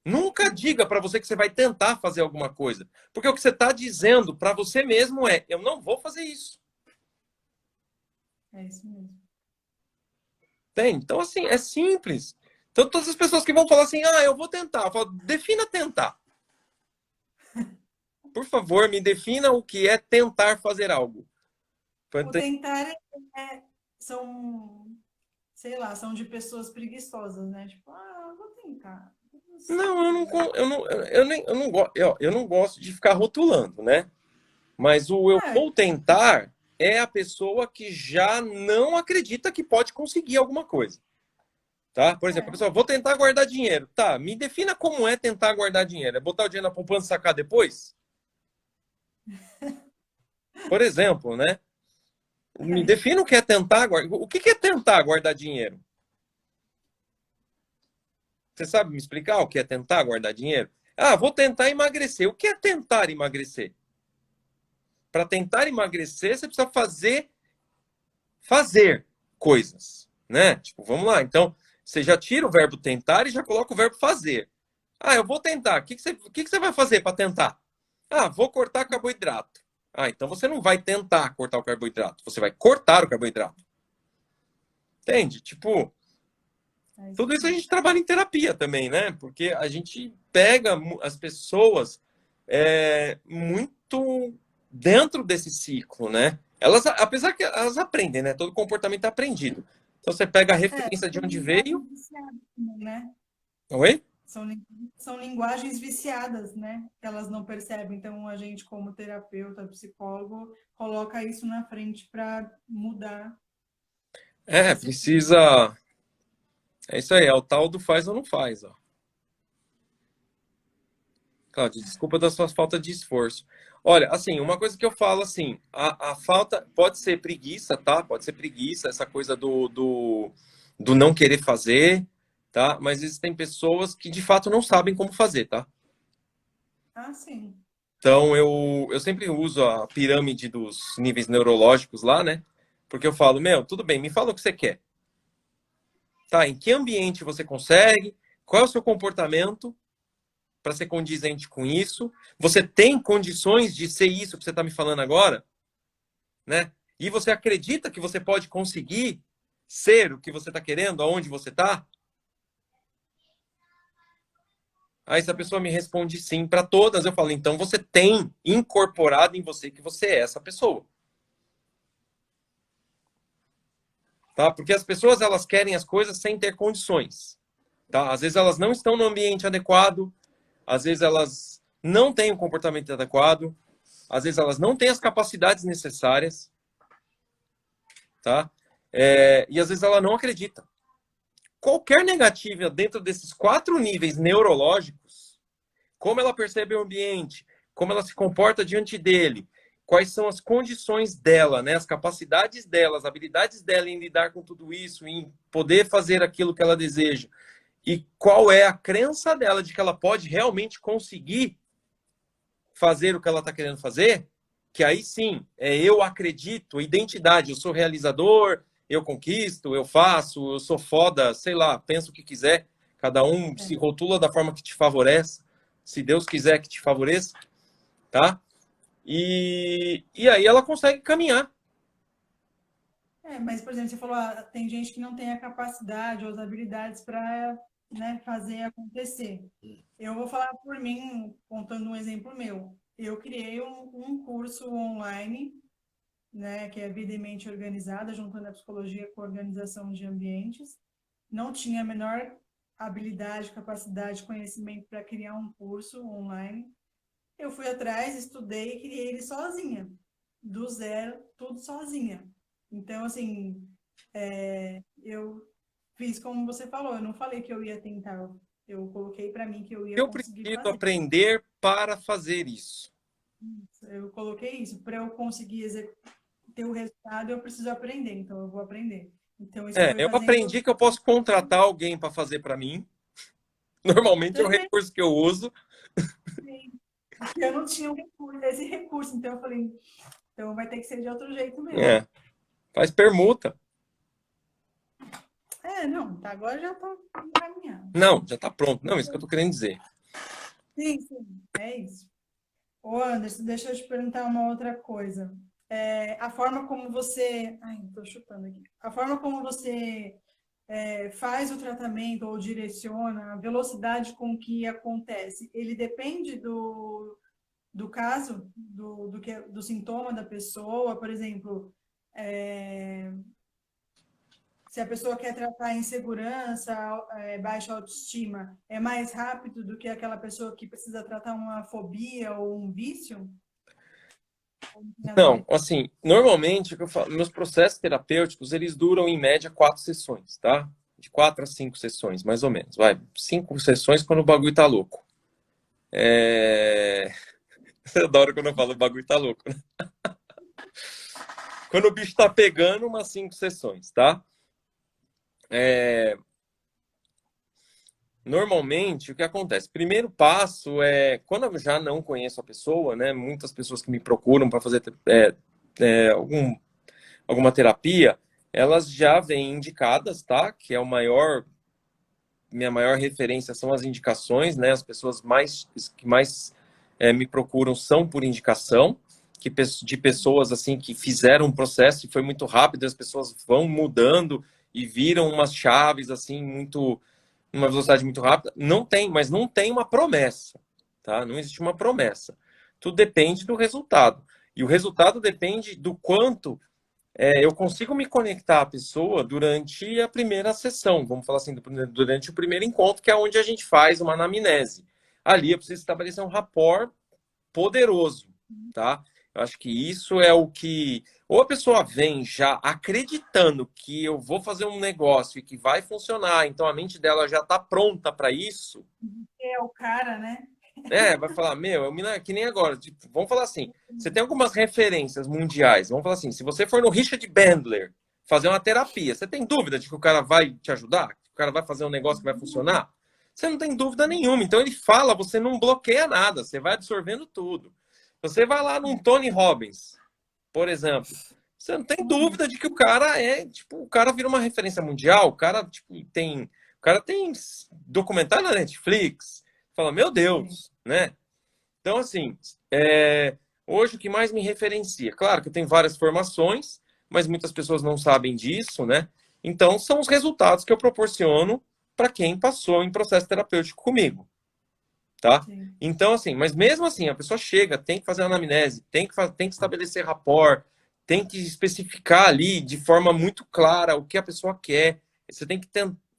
B: Nunca diga para você que você vai tentar fazer alguma coisa. Porque o que você está dizendo para você mesmo é, eu não vou fazer isso.
A: É isso mesmo.
B: Tem? Então, assim, é simples. Então, todas as pessoas que vão falar assim, eu vou tentar. Eu falo, defina tentar. Por favor, me defina o que é tentar fazer algo.
A: O tentar são, sei lá, são de pessoas preguiçosas, né? Tipo, eu vou tentar.
B: Não, eu não gosto de ficar rotulando, né? Mas o eu vou tentar é a pessoa que já não acredita que pode conseguir alguma coisa. Tá? Por exemplo, a pessoa, vou tentar guardar dinheiro. Tá, me defina como é tentar guardar dinheiro. É botar o dinheiro na poupança e sacar depois? Por exemplo, né? Me defina o que é tentar guardar. O que é tentar guardar dinheiro? Você sabe me explicar o que é tentar guardar dinheiro? Vou tentar emagrecer. O que é tentar emagrecer? Para tentar emagrecer, você precisa fazer coisas, né? Tipo, vamos lá. Então, você já tira o verbo tentar e já coloca o verbo fazer. Eu vou tentar. O que você vai fazer para tentar? Vou cortar carboidrato. Então você não vai tentar cortar o carboidrato. Você vai cortar o carboidrato. Entende? Tipo, tudo isso a gente trabalha em terapia também, né? Porque a gente pega as pessoas muito dentro desse ciclo, né? Elas, apesar que elas aprendem, né? Todo comportamento é aprendido. Então você pega a referência de onde veio.
A: Né?
B: Oi?
A: São linguagens viciadas, né? Que elas não percebem. Então a gente, como terapeuta, psicólogo, coloca isso na frente para mudar.
B: Precisa. É isso aí, é o tal do faz ou não faz, ó. Cláudia, desculpa da sua falta de esforço. Olha, assim, uma coisa que eu falo assim, a falta pode ser preguiça, tá? Pode ser preguiça, essa coisa do não querer fazer, tá? Mas existem pessoas que de fato não sabem como fazer, tá?
A: Sim.
B: Então eu sempre uso a pirâmide dos níveis neurológicos lá, né? Porque eu falo, tudo bem, me fala o que você quer. Tá? Em que ambiente você consegue? Qual é o seu comportamento para ser condizente com isso? Você tem condições de ser isso que você está me falando agora? Né? E você acredita que você pode conseguir ser o que você está querendo, aonde você está? Aí se a pessoa me responde sim para todas, eu falo, então você tem incorporado em você que você é essa pessoa. Tá? Porque as pessoas, elas querem as coisas sem ter condições. Tá? Às vezes elas não estão no ambiente adequado, às vezes elas não têm o comportamento adequado, às vezes elas não têm as capacidades necessárias, tá? E às vezes ela não acredita. Qualquer negativa dentro desses 4 níveis neurológicos, como ela percebe o ambiente, como ela se comporta diante dele, quais são as condições dela, né? As capacidades dela, as habilidades dela em lidar com tudo isso, em poder fazer aquilo que ela deseja, e qual é a crença dela de que ela pode realmente conseguir fazer o que ela está querendo fazer, que aí sim, eu acredito, identidade, eu sou realizador, eu conquisto, eu faço, eu sou foda, sei lá, penso o que quiser. Cada um
A: É.
B: se rotula da forma que te favorece, se Deus quiser que te favoreça, tá? E aí ela consegue caminhar.
A: Mas, por exemplo, você falou, tem gente que não tem a capacidade ou as habilidades para, né, fazer acontecer. Eu vou falar por mim, contando um exemplo meu. Eu criei um curso online, né, que é Vida e Mente Organizada, juntando a psicologia com a organização de ambientes. Não tinha a menor habilidade, capacidade, conhecimento para criar um curso online. Eu fui atrás, estudei e criei ele sozinha, do zero, tudo sozinha. Então, assim, eu fiz como você falou, eu não falei que eu ia tentar, eu coloquei para mim que eu ia
B: Eu
A: conseguir
B: preciso
A: fazer.
B: aprender para fazer isso.
A: Eu coloquei isso, para eu conseguir ter o resultado, eu preciso aprender, então eu vou aprender. Então, isso foi
B: Eu
A: fazendo.
B: aprendi que eu posso contratar alguém para fazer para mim. Normalmente é o
A: Também,
B: recurso que eu uso.
A: porque eu não tinha esse recurso, então eu falei, então vai ter que ser de outro jeito mesmo.
B: É, faz permuta.
A: Não, tá, agora já tá encaminhado.
B: Não, já está pronto. Não, isso que eu estou querendo dizer.
A: Sim, sim, é isso. Ô Anderson, deixa eu te perguntar uma outra coisa. A forma como você. Ai, tô chutando aqui. A forma como você faz o tratamento ou direciona, a velocidade com que acontece, ele depende do caso, do sintoma da pessoa, por exemplo. Se a pessoa quer tratar insegurança, baixa autoestima, é mais rápido do que aquela pessoa que precisa tratar uma fobia ou um vício? Ou não tem nada a
B: Não,
A: ver?
B: assim, normalmente, o que eu falo, meus processos terapêuticos, eles duram em média 4 sessões, tá? De 4 a 5 sessões, mais ou menos. Vai, 5 sessões quando o bagulho tá louco. Eu adoro quando eu falo o bagulho tá louco, né? Quando o bicho tá pegando, umas 5 sessões, tá? Normalmente, o que acontece? Primeiro passo é, quando eu já não conheço a pessoa, né? Muitas pessoas que me procuram para fazer é, algum, alguma terapia, elas já vêm indicadas, tá? Que é minha maior referência são as indicações, né? As pessoas que mais me procuram são por indicação, de pessoas assim que fizeram um processo e foi muito rápido, as pessoas vão mudando e viram umas chaves assim muito uma velocidade muito rápida. Não tem, mas não tem uma promessa, tá? Não existe uma promessa. Tudo depende do resultado. E o resultado depende do quanto eu consigo me conectar à pessoa durante a primeira sessão, vamos falar assim, durante o primeiro encontro, que é onde a gente faz uma anamnese. Ali eu preciso estabelecer um rapport poderoso, tá? Eu acho que isso é o que. Ou a pessoa vem já acreditando que eu vou fazer um negócio e que vai funcionar, então a mente dela já está pronta para isso.
A: É o cara, né?
B: Vai falar, meu, que nem agora. Tipo, vamos falar assim: você tem algumas referências mundiais. Vamos falar assim: se você for no Richard Bandler fazer uma terapia, você tem dúvida de que o cara vai te ajudar? Que o cara vai fazer um negócio que vai funcionar? Você não tem dúvida nenhuma. Então ele fala, você não bloqueia nada, você vai absorvendo tudo. Você vai lá num Tony Robbins, por exemplo. Você não tem dúvida de que o cara tipo, o cara vira uma referência mundial, o cara tem documentário na Netflix. Fala, meu Deus, né? Então, assim, hoje o que mais me referencia? Claro que eu tenho várias formações, mas muitas pessoas não sabem disso, né? Então, são os resultados que eu proporciono para quem passou em processo terapêutico comigo, tá?
A: Sim.
B: Então, assim, mas mesmo assim, a pessoa chega, tem que fazer anamnese, tem que estabelecer rapport, tem que especificar ali de forma muito clara o que a pessoa quer. Você tem que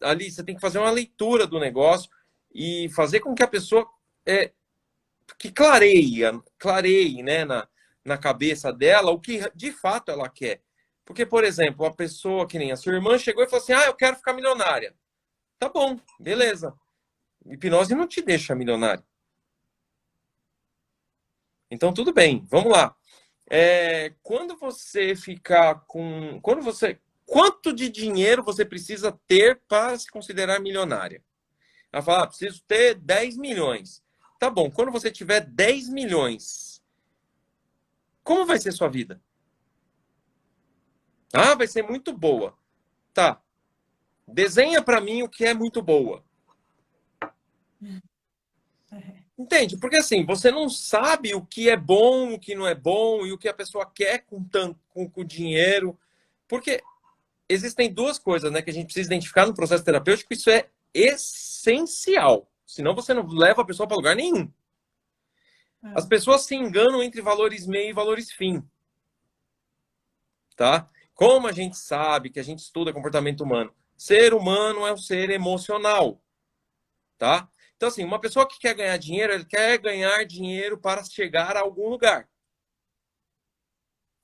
B: ali, você tem que fazer uma leitura do negócio e fazer com que a pessoa que clareie, né, na cabeça dela o que de fato ela quer. Porque, por exemplo, a pessoa que nem a sua irmã chegou e falou assim: eu quero ficar milionária. Tá bom, beleza. Hipnose não te deixa milionário. Então, tudo bem, vamos lá. Quando você ficar com. Quanto de dinheiro você precisa ter para se considerar milionária? Ela fala: preciso ter 10 milhões. Tá bom, quando você tiver 10 milhões, como vai ser sua vida? Vai ser muito boa. Tá. Desenha para mim o que é muito boa.
A: É,
B: Entende? Porque assim, você não sabe o que é bom, o que não é bom e o que a pessoa quer com tanto com o dinheiro. Porque existem duas coisas, né, que a gente precisa identificar no processo terapêutico, isso é essencial. Senão você não leva a pessoa para lugar nenhum. As
A: é,
B: pessoas se enganam entre valores meio e valores fim, tá? Como a gente sabe que a gente estuda comportamento humano? Ser humano é um ser emocional, tá? Então, assim, uma pessoa que quer ganhar dinheiro, ele quer ganhar dinheiro para chegar a algum lugar.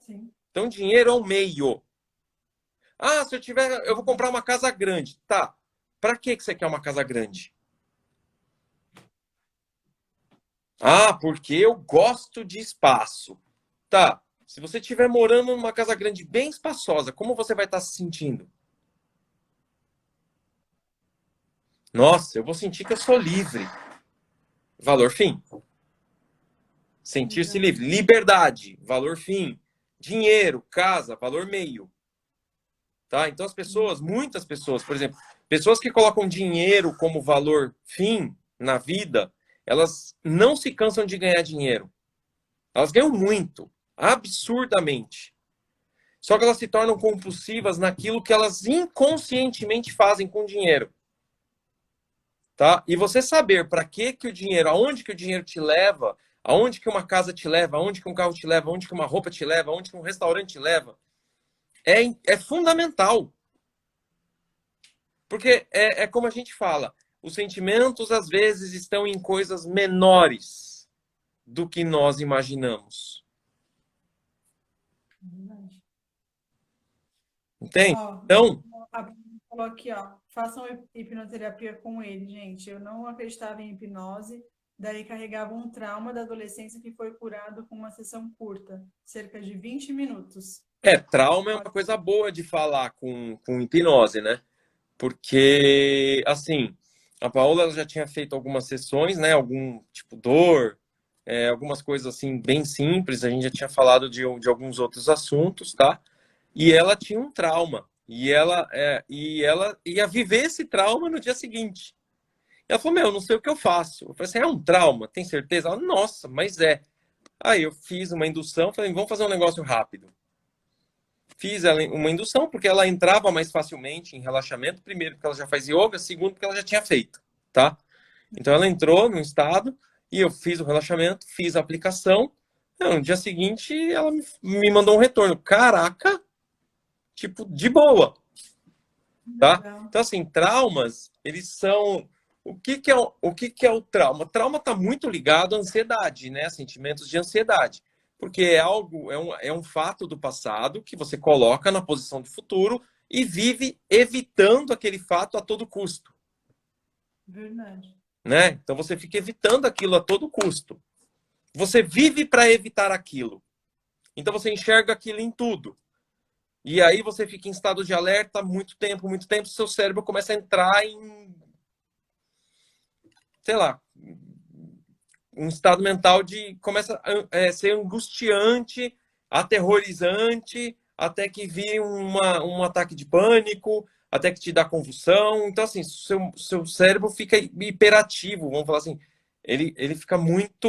A: sim.
B: Então, dinheiro é um meio. Ah, se eu tiver, eu vou comprar uma casa grande. Tá. Para que você quer uma casa grande? Ah, porque eu gosto de espaço. Tá. Se você estiver morando numa casa grande bem espaçosa, como você vai estar se sentindo? Nossa, eu vou sentir que eu sou livre. Valor fim. Sentir-se
A: Legal.
B: livre. Liberdade. Valor fim. Dinheiro, casa, valor meio. Tá? Então as pessoas, muitas pessoas, por exemplo, pessoas que colocam dinheiro como valor fim na vida, elas não se cansam de ganhar dinheiro. Elas ganham muito, absurdamente. Só que elas se tornam compulsivas naquilo que elas inconscientemente fazem com o dinheiro, tá? E você saber para que o dinheiro, aonde que o dinheiro te leva, aonde que uma casa te leva, aonde que um carro te leva, aonde que uma roupa te leva, aonde que um restaurante te leva, é fundamental. Porque é como a gente fala, os sentimentos às vezes estão em coisas menores do que nós imaginamos.
A: Verdade.
B: Entende?
A: Ó,
B: Então,
A: a Bruna falou aqui, ó, façam hipnoterapia com ele, gente. Eu não acreditava em hipnose, daí carregava um trauma da adolescência que foi curado com uma sessão curta, cerca de 20 minutos.
B: trauma é
A: Olha,
B: uma coisa boa de falar com hipnose, né? Porque, assim, a Paola ela já tinha feito algumas sessões, né? Algum tipo dor, algumas coisas assim bem simples. A gente já tinha falado de alguns outros assuntos, tá? E ela tinha um trauma. E ela ia viver esse trauma no dia seguinte. Ela falou, meu, eu não sei o que eu faço. Eu falei assim, é um trauma, tem certeza? Ela, nossa, mas é. Aí eu fiz uma indução, falei, vamos fazer um negócio rápido. Fiz ela uma indução porque ela entrava mais facilmente em relaxamento, primeiro porque ela já faz yoga, segundo porque ela já tinha feito, tá? Então ela entrou no estado e eu fiz o relaxamento, fiz a aplicação. No dia seguinte ela me mandou um retorno. Caraca, tipo, de boa, tá?
A: legal.
B: Então assim, traumas, eles são o que que é o trauma? Trauma está muito ligado à ansiedade, né? Sentimentos de ansiedade. Porque é algo, é um fato do passado que você coloca na posição do futuro e vive evitando aquele fato a todo custo,
A: Verdade.
B: né? Então você fica evitando aquilo a todo custo. Você vive para evitar aquilo. Então você enxerga aquilo em tudo. E aí você fica em estado de alerta muito tempo, seu cérebro começa a entrar em, sei lá, um estado mental de começa a ser angustiante, aterrorizante, até que vire um ataque de pânico, até que te dá convulsão. Então, assim, seu cérebro fica hiperativo, vamos falar assim, ele fica muito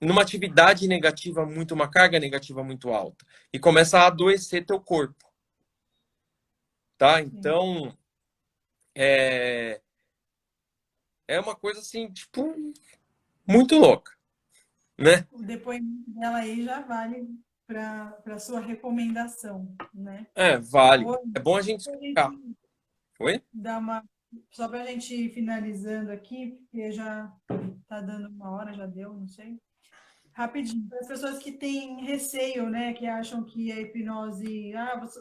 B: numa atividade negativa muito, uma carga negativa muito alta, e começa a adoecer teu corpo, tá?
A: Sim.
B: Então, é, é uma coisa assim, tipo, muito louca, né?
A: O depoimento dela aí já vale para sua recomendação, né?
B: Vale.
A: Ô,
B: É bom a gente
A: a
B: explicar.
A: gente
B: Oi?
A: dá uma. Só para a gente ir finalizando aqui, porque já está dando uma hora, já deu, não sei. Rapidinho, para as pessoas que têm receio, né, que acham que a hipnose,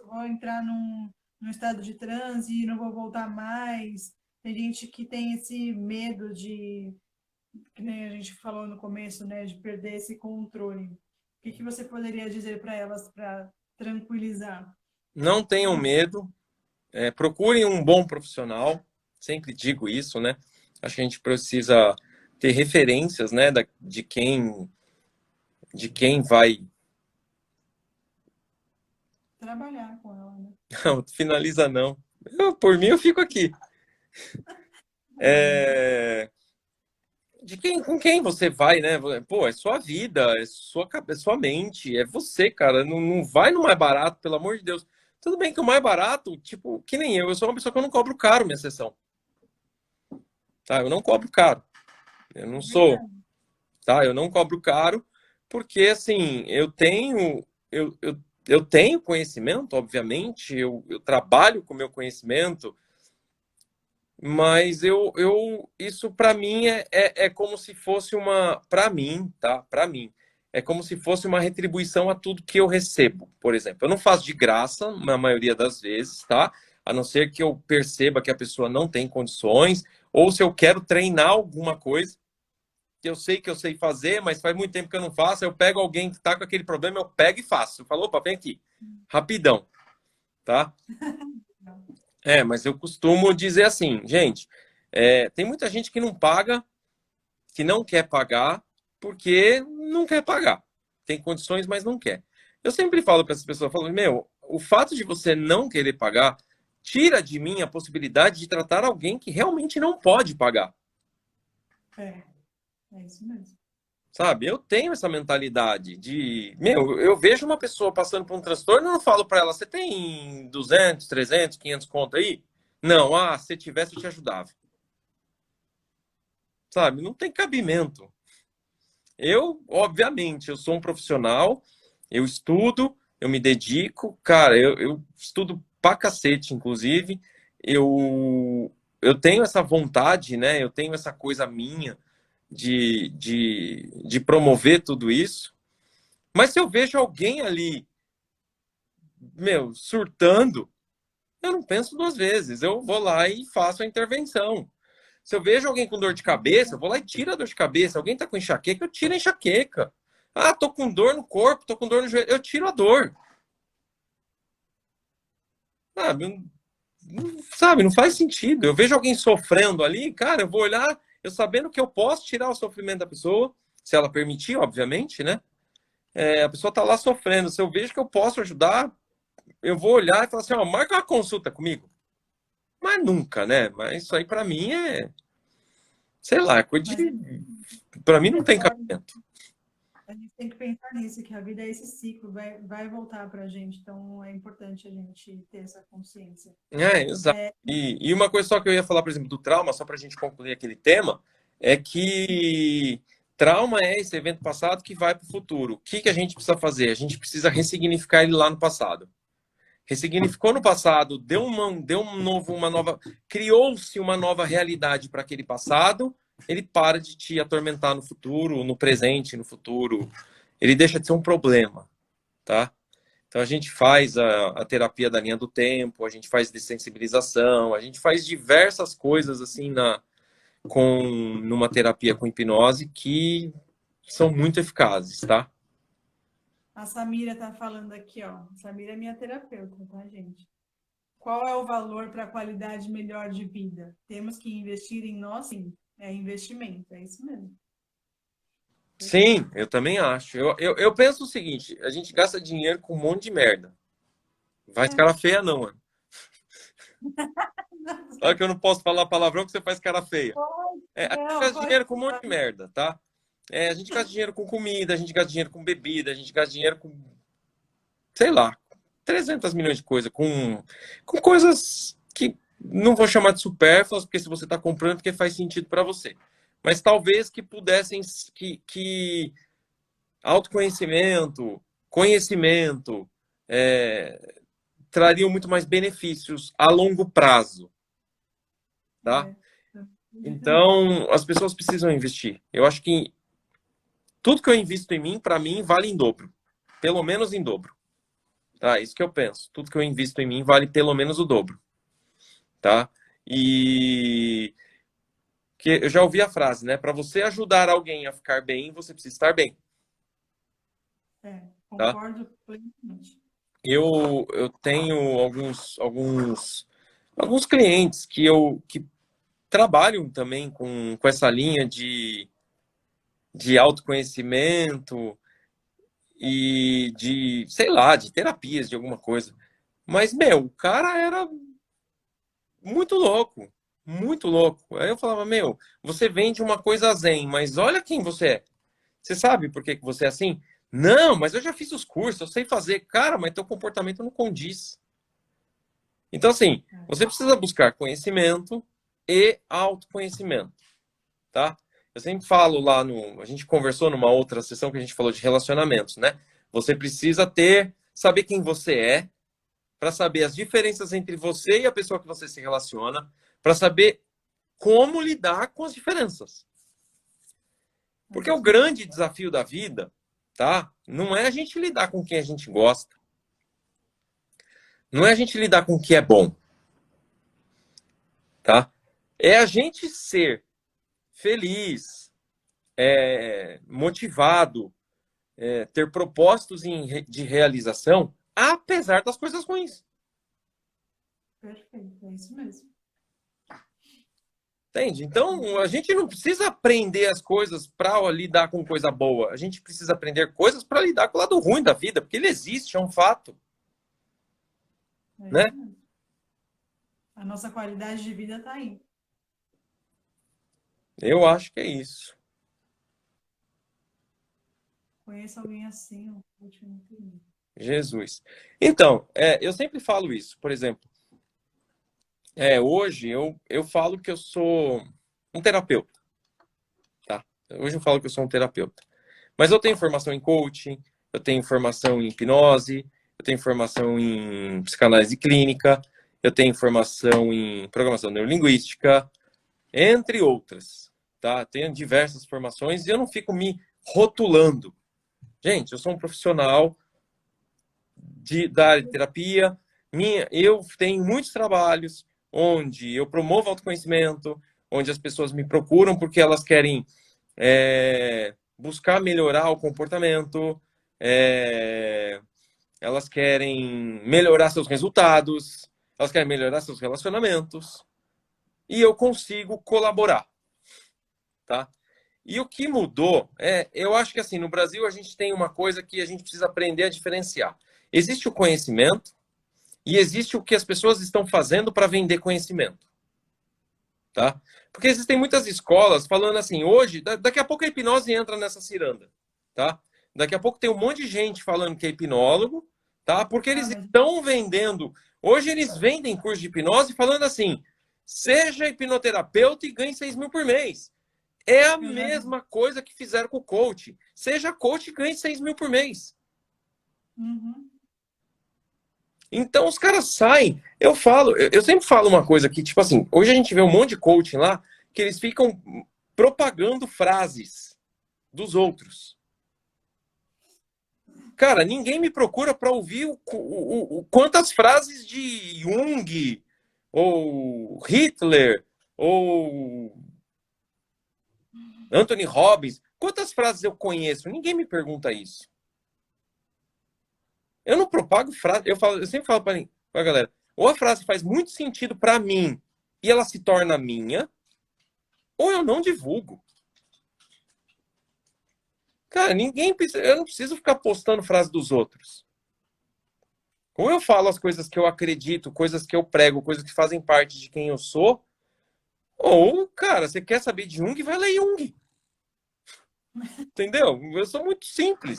A: vou entrar num estado de transe e não vou voltar mais. Tem gente que tem esse medo de, que nem a gente falou no começo, né, de perder esse controle. O que que você poderia dizer para elas para tranquilizar?
B: Não tenham medo, procurem um bom profissional. Sempre digo isso, né? Acho que a gente precisa ter referências, né, de quem vai.
A: Trabalhar com ela, né?
B: Não, finaliza não. Por mim, eu fico aqui.
A: Não,
B: É, com quem você vai, né? Pô, é sua vida, é sua mente, é você, cara. Não, não vai no mais barato, pelo amor de Deus. Tudo bem que o mais barato, tipo, que nem eu sou uma pessoa que eu não cobro caro minha sessão, tá? Eu não cobro caro. Eu não
A: É
B: sou,
A: verdade.
B: tá? Eu não cobro caro, porque assim, eu tenho conhecimento, obviamente, eu trabalho com o meu conhecimento, mas isso para mim é como se fosse uma, para mim, tá? Para mim, é como se fosse uma retribuição a tudo que eu recebo, por exemplo. Eu não faço de graça, na maioria das vezes, tá? A não ser que eu perceba que a pessoa não tem condições, ou se eu quero treinar alguma coisa que eu sei fazer, mas faz muito tempo que eu não faço. Eu pego alguém que está com aquele problema, eu pego e faço. Eu falo, opa, vem aqui, rapidão, tá? Mas eu costumo dizer assim, gente, tem muita gente que não paga, que não quer pagar, porque não quer pagar. Tem condições, mas não quer. Eu sempre falo para essas pessoas, eu falo, meu, o fato de você não querer pagar tira de mim a possibilidade de tratar alguém que realmente não pode pagar.
A: É, é isso mesmo.
B: Sabe, eu tenho essa mentalidade de, meu, eu vejo uma pessoa passando por um transtorno, eu não falo para ela, você tem 200, 300, 500 conto aí? Não, se tivesse eu te ajudava. Sabe, não tem cabimento. Eu, obviamente, eu sou um profissional, eu estudo, eu me dedico, cara, eu estudo pra cacete, inclusive, eu tenho essa vontade, né, eu tenho essa coisa minha de promover tudo isso. Mas se eu vejo alguém ali, meu, surtando, eu não penso duas vezes. Eu vou lá e faço a intervenção. Se eu vejo alguém com dor de cabeça, eu vou lá e tiro a dor de cabeça. Alguém tá com enxaqueca, eu tiro a enxaqueca. Ah, tô com dor no corpo, tô com dor no joelho, eu tiro a dor. Sabe, sabe, não faz sentido. Eu vejo alguém sofrendo ali, cara, eu vou olhar, eu sabendo que eu posso tirar o sofrimento da pessoa, se ela permitir, obviamente, né? A pessoa tá lá sofrendo. Se eu vejo que eu posso ajudar, eu vou olhar e falar assim, ó, marca uma consulta comigo. Mas nunca, né? Mas isso aí para mim sei lá, coisa
A: Mas
B: de, para mim não tem
A: é,
B: cabimento.
A: a gente tem que pensar nisso, que a vida é esse ciclo, vai voltar para a gente. Então, é importante a gente ter essa consciência.
B: Exato. E uma coisa só que eu ia falar, por exemplo, do trauma, só para a gente concluir aquele tema, é que trauma é esse evento passado que vai para o futuro. O que que a gente precisa fazer? A gente precisa ressignificar ele lá no passado. Ressignificou no passado, deu um novo, uma nova, criou-se uma nova realidade para aquele passado, ele para de te atormentar no futuro, no presente, no futuro. Ele deixa de ser um problema, tá? Então a gente faz a terapia da linha do tempo, a gente faz dessensibilização, a gente faz diversas coisas assim numa terapia com hipnose que são muito eficazes, tá?
A: a Samira está falando aqui, ó. Samira é minha terapeuta, tá, gente? Qual é o valor para a qualidade melhor de vida? Temos que investir em nós, sim. É investimento, é isso mesmo.
B: Sim, eu também acho. Eu penso o seguinte: a gente gasta dinheiro com um monte de merda. Faz
A: É.
B: cara feia, não, mano. Olha que eu não posso falar palavrão que você faz cara feia. A gente
A: Não,
B: gasta
A: pode.
B: dinheiro com um monte de merda, tá? A gente gasta dinheiro com comida, a gente gasta dinheiro com bebida, a gente gasta dinheiro com, sei lá, 300 milhões de coisas, com coisas que não vou chamar de supérfluas, porque se você está comprando, é porque faz sentido para você. Mas talvez que pudessem, que autoconhecimento, conhecimento, trariam muito mais benefícios a longo prazo, tá?
A: É, também.
B: Então, as pessoas precisam investir. Eu acho que tudo que eu invisto em mim, para mim, vale em dobro. Pelo menos em dobro. Tá? Isso que eu penso. Tudo que eu invisto em mim vale pelo menos o dobro. Tá? E que eu já ouvi a frase, né? Para você ajudar alguém a ficar bem, você precisa estar bem. Tá?
A: Concordo plenamente.
B: Eu tenho alguns clientes que trabalham também com essa linha de autoconhecimento e de, sei lá, de terapias, de alguma coisa. Mas, meu, o cara era muito louco. Muito louco. Aí eu falava, meu, você vende uma coisa zen, mas olha quem você é. Você sabe por que que você é assim? Não, mas eu já fiz os cursos, eu sei fazer. Cara, mas teu comportamento não condiz. Então, assim, você precisa buscar conhecimento e autoconhecimento, tá? Eu sempre falo lá no... A gente conversou numa outra sessão que a gente falou de relacionamentos, né? Você precisa saber quem você é, para saber as diferenças entre você e a pessoa que você se relaciona, para saber como lidar com as diferenças. Porque o grande desafio da vida, tá? Não é a gente lidar com quem a gente gosta. Não é a gente lidar com o que é bom, tá? É a gente ser feliz, motivado, ter propósitos de realização, apesar das coisas ruins.
A: Perfeito, é isso mesmo.
B: Entende? Então, a gente não precisa aprender as coisas para lidar com coisa boa. A gente precisa aprender coisas para lidar com o lado ruim da vida, porque ele existe, é um fato.
A: É
B: Né?
A: isso mesmo. A nossa qualidade de vida está aí.
B: Eu acho que é isso.
A: Conheço alguém assim, um coach muito lindo.
B: Jesus. Então, eu sempre falo isso. Por exemplo, hoje eu falo que eu sou um terapeuta. Tá? Hoje eu falo que eu sou um terapeuta. Mas eu tenho formação em coaching, eu tenho formação em hipnose, eu tenho formação em psicanálise clínica, eu tenho formação em programação neurolinguística, entre outras. Tá? Tenho diversas formações e eu não fico me rotulando. Gente, eu sou um profissional da área de terapia. Eu tenho muitos trabalhos onde eu promovo autoconhecimento, onde as pessoas me procuram porque elas querem buscar melhorar o comportamento, elas querem melhorar seus resultados, elas querem melhorar seus relacionamentos, e eu consigo colaborar, tá? E o que mudou eu acho que assim, no Brasil a gente tem uma coisa que a gente precisa aprender a diferenciar. Existe o conhecimento e existe o que as pessoas estão fazendo para vender conhecimento, tá? Porque existem muitas escolas falando assim, hoje, daqui a pouco a hipnose entra nessa ciranda, tá? Daqui a pouco tem um monte de gente falando que é hipnólogo, tá? Porque eles estão vendendo. Hoje eles vendem curso de hipnose falando assim, seja hipnoterapeuta e ganhe 6 mil por mês. É a mesma coisa que fizeram com o coach. Seja coach e ganhe 6 mil por mês.
A: Uhum.
B: Então os caras saem. Eu sempre falo uma coisa que, tipo assim, hoje a gente vê um monte de coaching lá que eles ficam propagando frases dos outros. Cara, ninguém me procura para ouvir quantas frases de Jung, ou Hitler, ou Anthony Robbins. Quantas frases eu conheço? Ninguém me pergunta isso. Eu não propago frase. Eu sempre falo para a galera: ou a frase faz muito sentido para mim e ela se torna minha, ou eu não divulgo. Cara, eu não preciso ficar postando frase dos outros. Ou eu falo as coisas que eu acredito, coisas que eu prego, coisas que fazem parte de quem eu sou, ou, cara, você quer saber de Jung, vai ler Jung. Entendeu? Eu sou muito simples.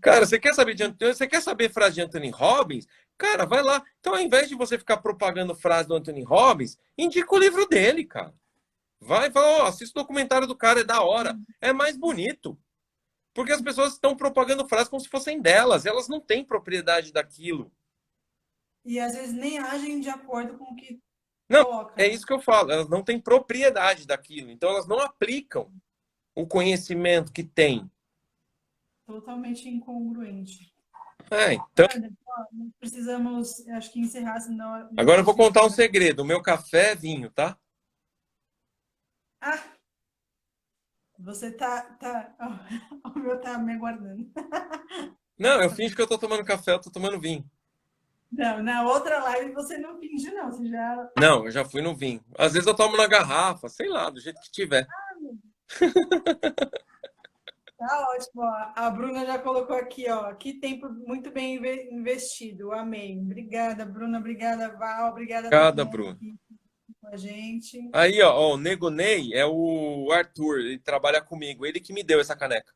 B: Cara, você quer saber frase de Anthony Robbins? Cara, vai lá. Então, ao invés de você ficar propagando frase do Anthony Robbins, indica o livro dele, cara. Vai e fala, assista o documentário do cara, é da hora. É mais bonito. Porque as pessoas estão propagando frases como se fossem delas. Elas não têm propriedade daquilo.
A: E às vezes nem agem de acordo com o que
B: Não,
A: coloca.
B: é isso que eu falo. Elas não têm propriedade daquilo. Então, elas não aplicam o conhecimento que têm.
A: Totalmente incongruente.
B: Então...
A: Precisamos, acho que encerrar, senão...
B: Agora eu vou contar um segredo. O meu café é vinho, tá?
A: Ah! Você o meu tá me aguardando.
B: Não, eu finjo que eu tô tomando café, eu tô tomando vinho.
A: Não, na outra live você não finge, não. Você já...
B: Não, eu já fui no vinho. Às vezes eu tomo na garrafa, sei lá, do jeito que tiver.
A: Tá ótimo. Ó. A Bruna já colocou aqui, ó. Que tempo muito bem investido. Amém. Obrigada, Bruna. Obrigada, Val. Obrigada a todo
B: Cada,
A: mundo
B: Bruno.
A: aqui com a gente.
B: Aí, ó, o Nego Ney é o Arthur, ele trabalha comigo. Ele que me deu essa caneca.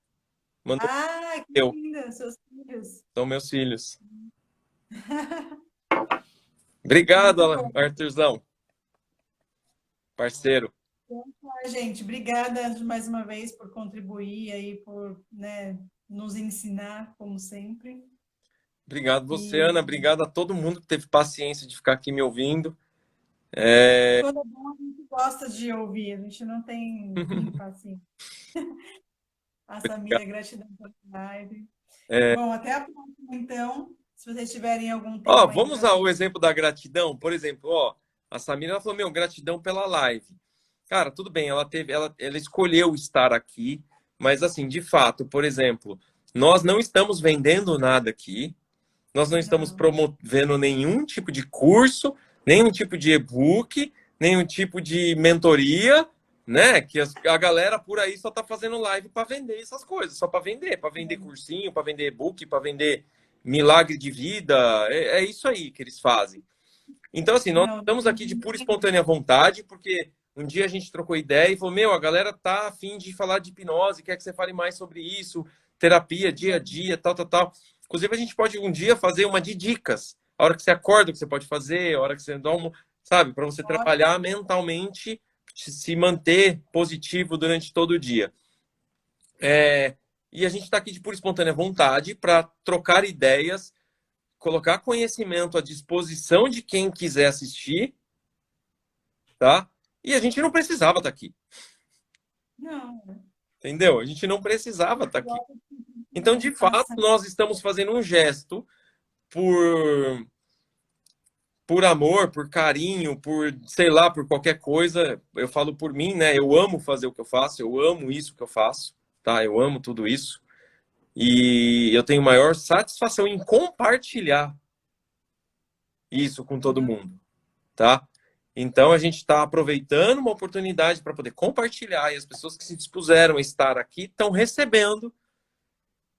B: Mandou
A: Ah, que
B: eu.
A: linda, seus filhos.
B: São meus filhos. Obrigado,
A: Muito bom.
B: Arthurzão, parceiro.
A: Então, tá, gente, obrigada mais uma vez por contribuir aí, por, né, nos ensinar, como sempre.
B: Obrigado você,
A: E
B: Ana. Obrigado a todo mundo que teve paciência de ficar aqui me ouvindo. É,
A: quando é bom, a gente gosta de ouvir, a gente não tem impaciência. A Samira, gratidão pela live.
B: é,
A: Bom, até a próxima, então. Se vocês tiverem algum
B: Ó,
A: tema aí
B: vamos
A: para
B: usar o
A: gente.
B: exemplo da gratidão. Por exemplo, ó, a Samira ela falou, meu, gratidão pela live. Cara, tudo bem, ela escolheu estar aqui, mas assim, de fato, por exemplo, nós não estamos vendendo nada aqui, nós não estamos
A: Não,
B: promovendo nenhum tipo de curso, nenhum tipo de e-book, nenhum tipo de mentoria, né? Que a galera por aí só tá fazendo live para vender essas coisas, só para vender cursinho, para vender e-book, para vender milagre de vida, é isso aí que eles fazem. Então, assim, nós
A: não,
B: estamos aqui de pura e espontânea vontade, porque um dia a gente trocou ideia e falou: Meu, a galera tá afim de falar de hipnose, quer que você fale mais sobre isso, terapia, dia a dia, tal, tal, tal. Inclusive, a gente pode um dia fazer uma de dicas. A hora que você acorda, o que você pode fazer, a hora que você dorme, sabe? Para você trabalhar mentalmente, se manter positivo durante todo o dia. E a gente está aqui de pura e espontânea vontade para trocar ideias, colocar conhecimento à disposição de quem quiser assistir, tá? E a gente não precisava estar aqui,
A: não.
B: entendeu? A gente não precisava estar aqui.
A: Gosto
B: Então,
A: de
B: de fato,
A: passar.
B: nós estamos fazendo um gesto por por amor, por carinho, por sei lá, por qualquer coisa. Eu falo por mim, né? Eu amo fazer o que eu faço, eu amo isso que eu faço, tá? Eu amo tudo isso. E eu tenho maior satisfação em compartilhar isso com todo mundo, tá? Então a gente está aproveitando uma oportunidade para poder compartilhar e as pessoas que se dispuseram a estar aqui estão recebendo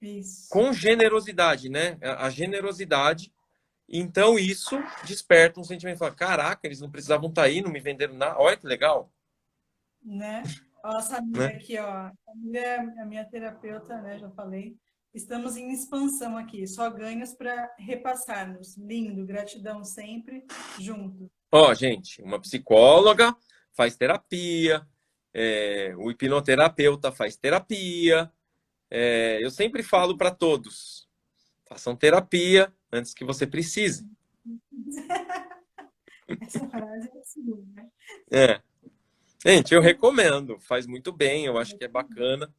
A: Isso.
B: com generosidade, né? A generosidade. Então isso desperta um sentimento, fala, caraca, eles não precisavam estar aí, não me venderam nada. Olha que legal,
A: Né? Ó, a
B: né?
A: Samira aqui, ó. A Samira é a minha terapeuta, né? Já falei. Estamos em expansão aqui, só ganhos para repassarmos. Lindo, gratidão sempre, junto.
B: Ó, gente, uma psicóloga faz terapia, o hipnoterapeuta faz terapia. Eu sempre falo para todos, façam terapia antes que você precise.
A: Essa frase é assim, né?
B: É. Gente, eu recomendo, faz muito bem, eu acho que é bacana.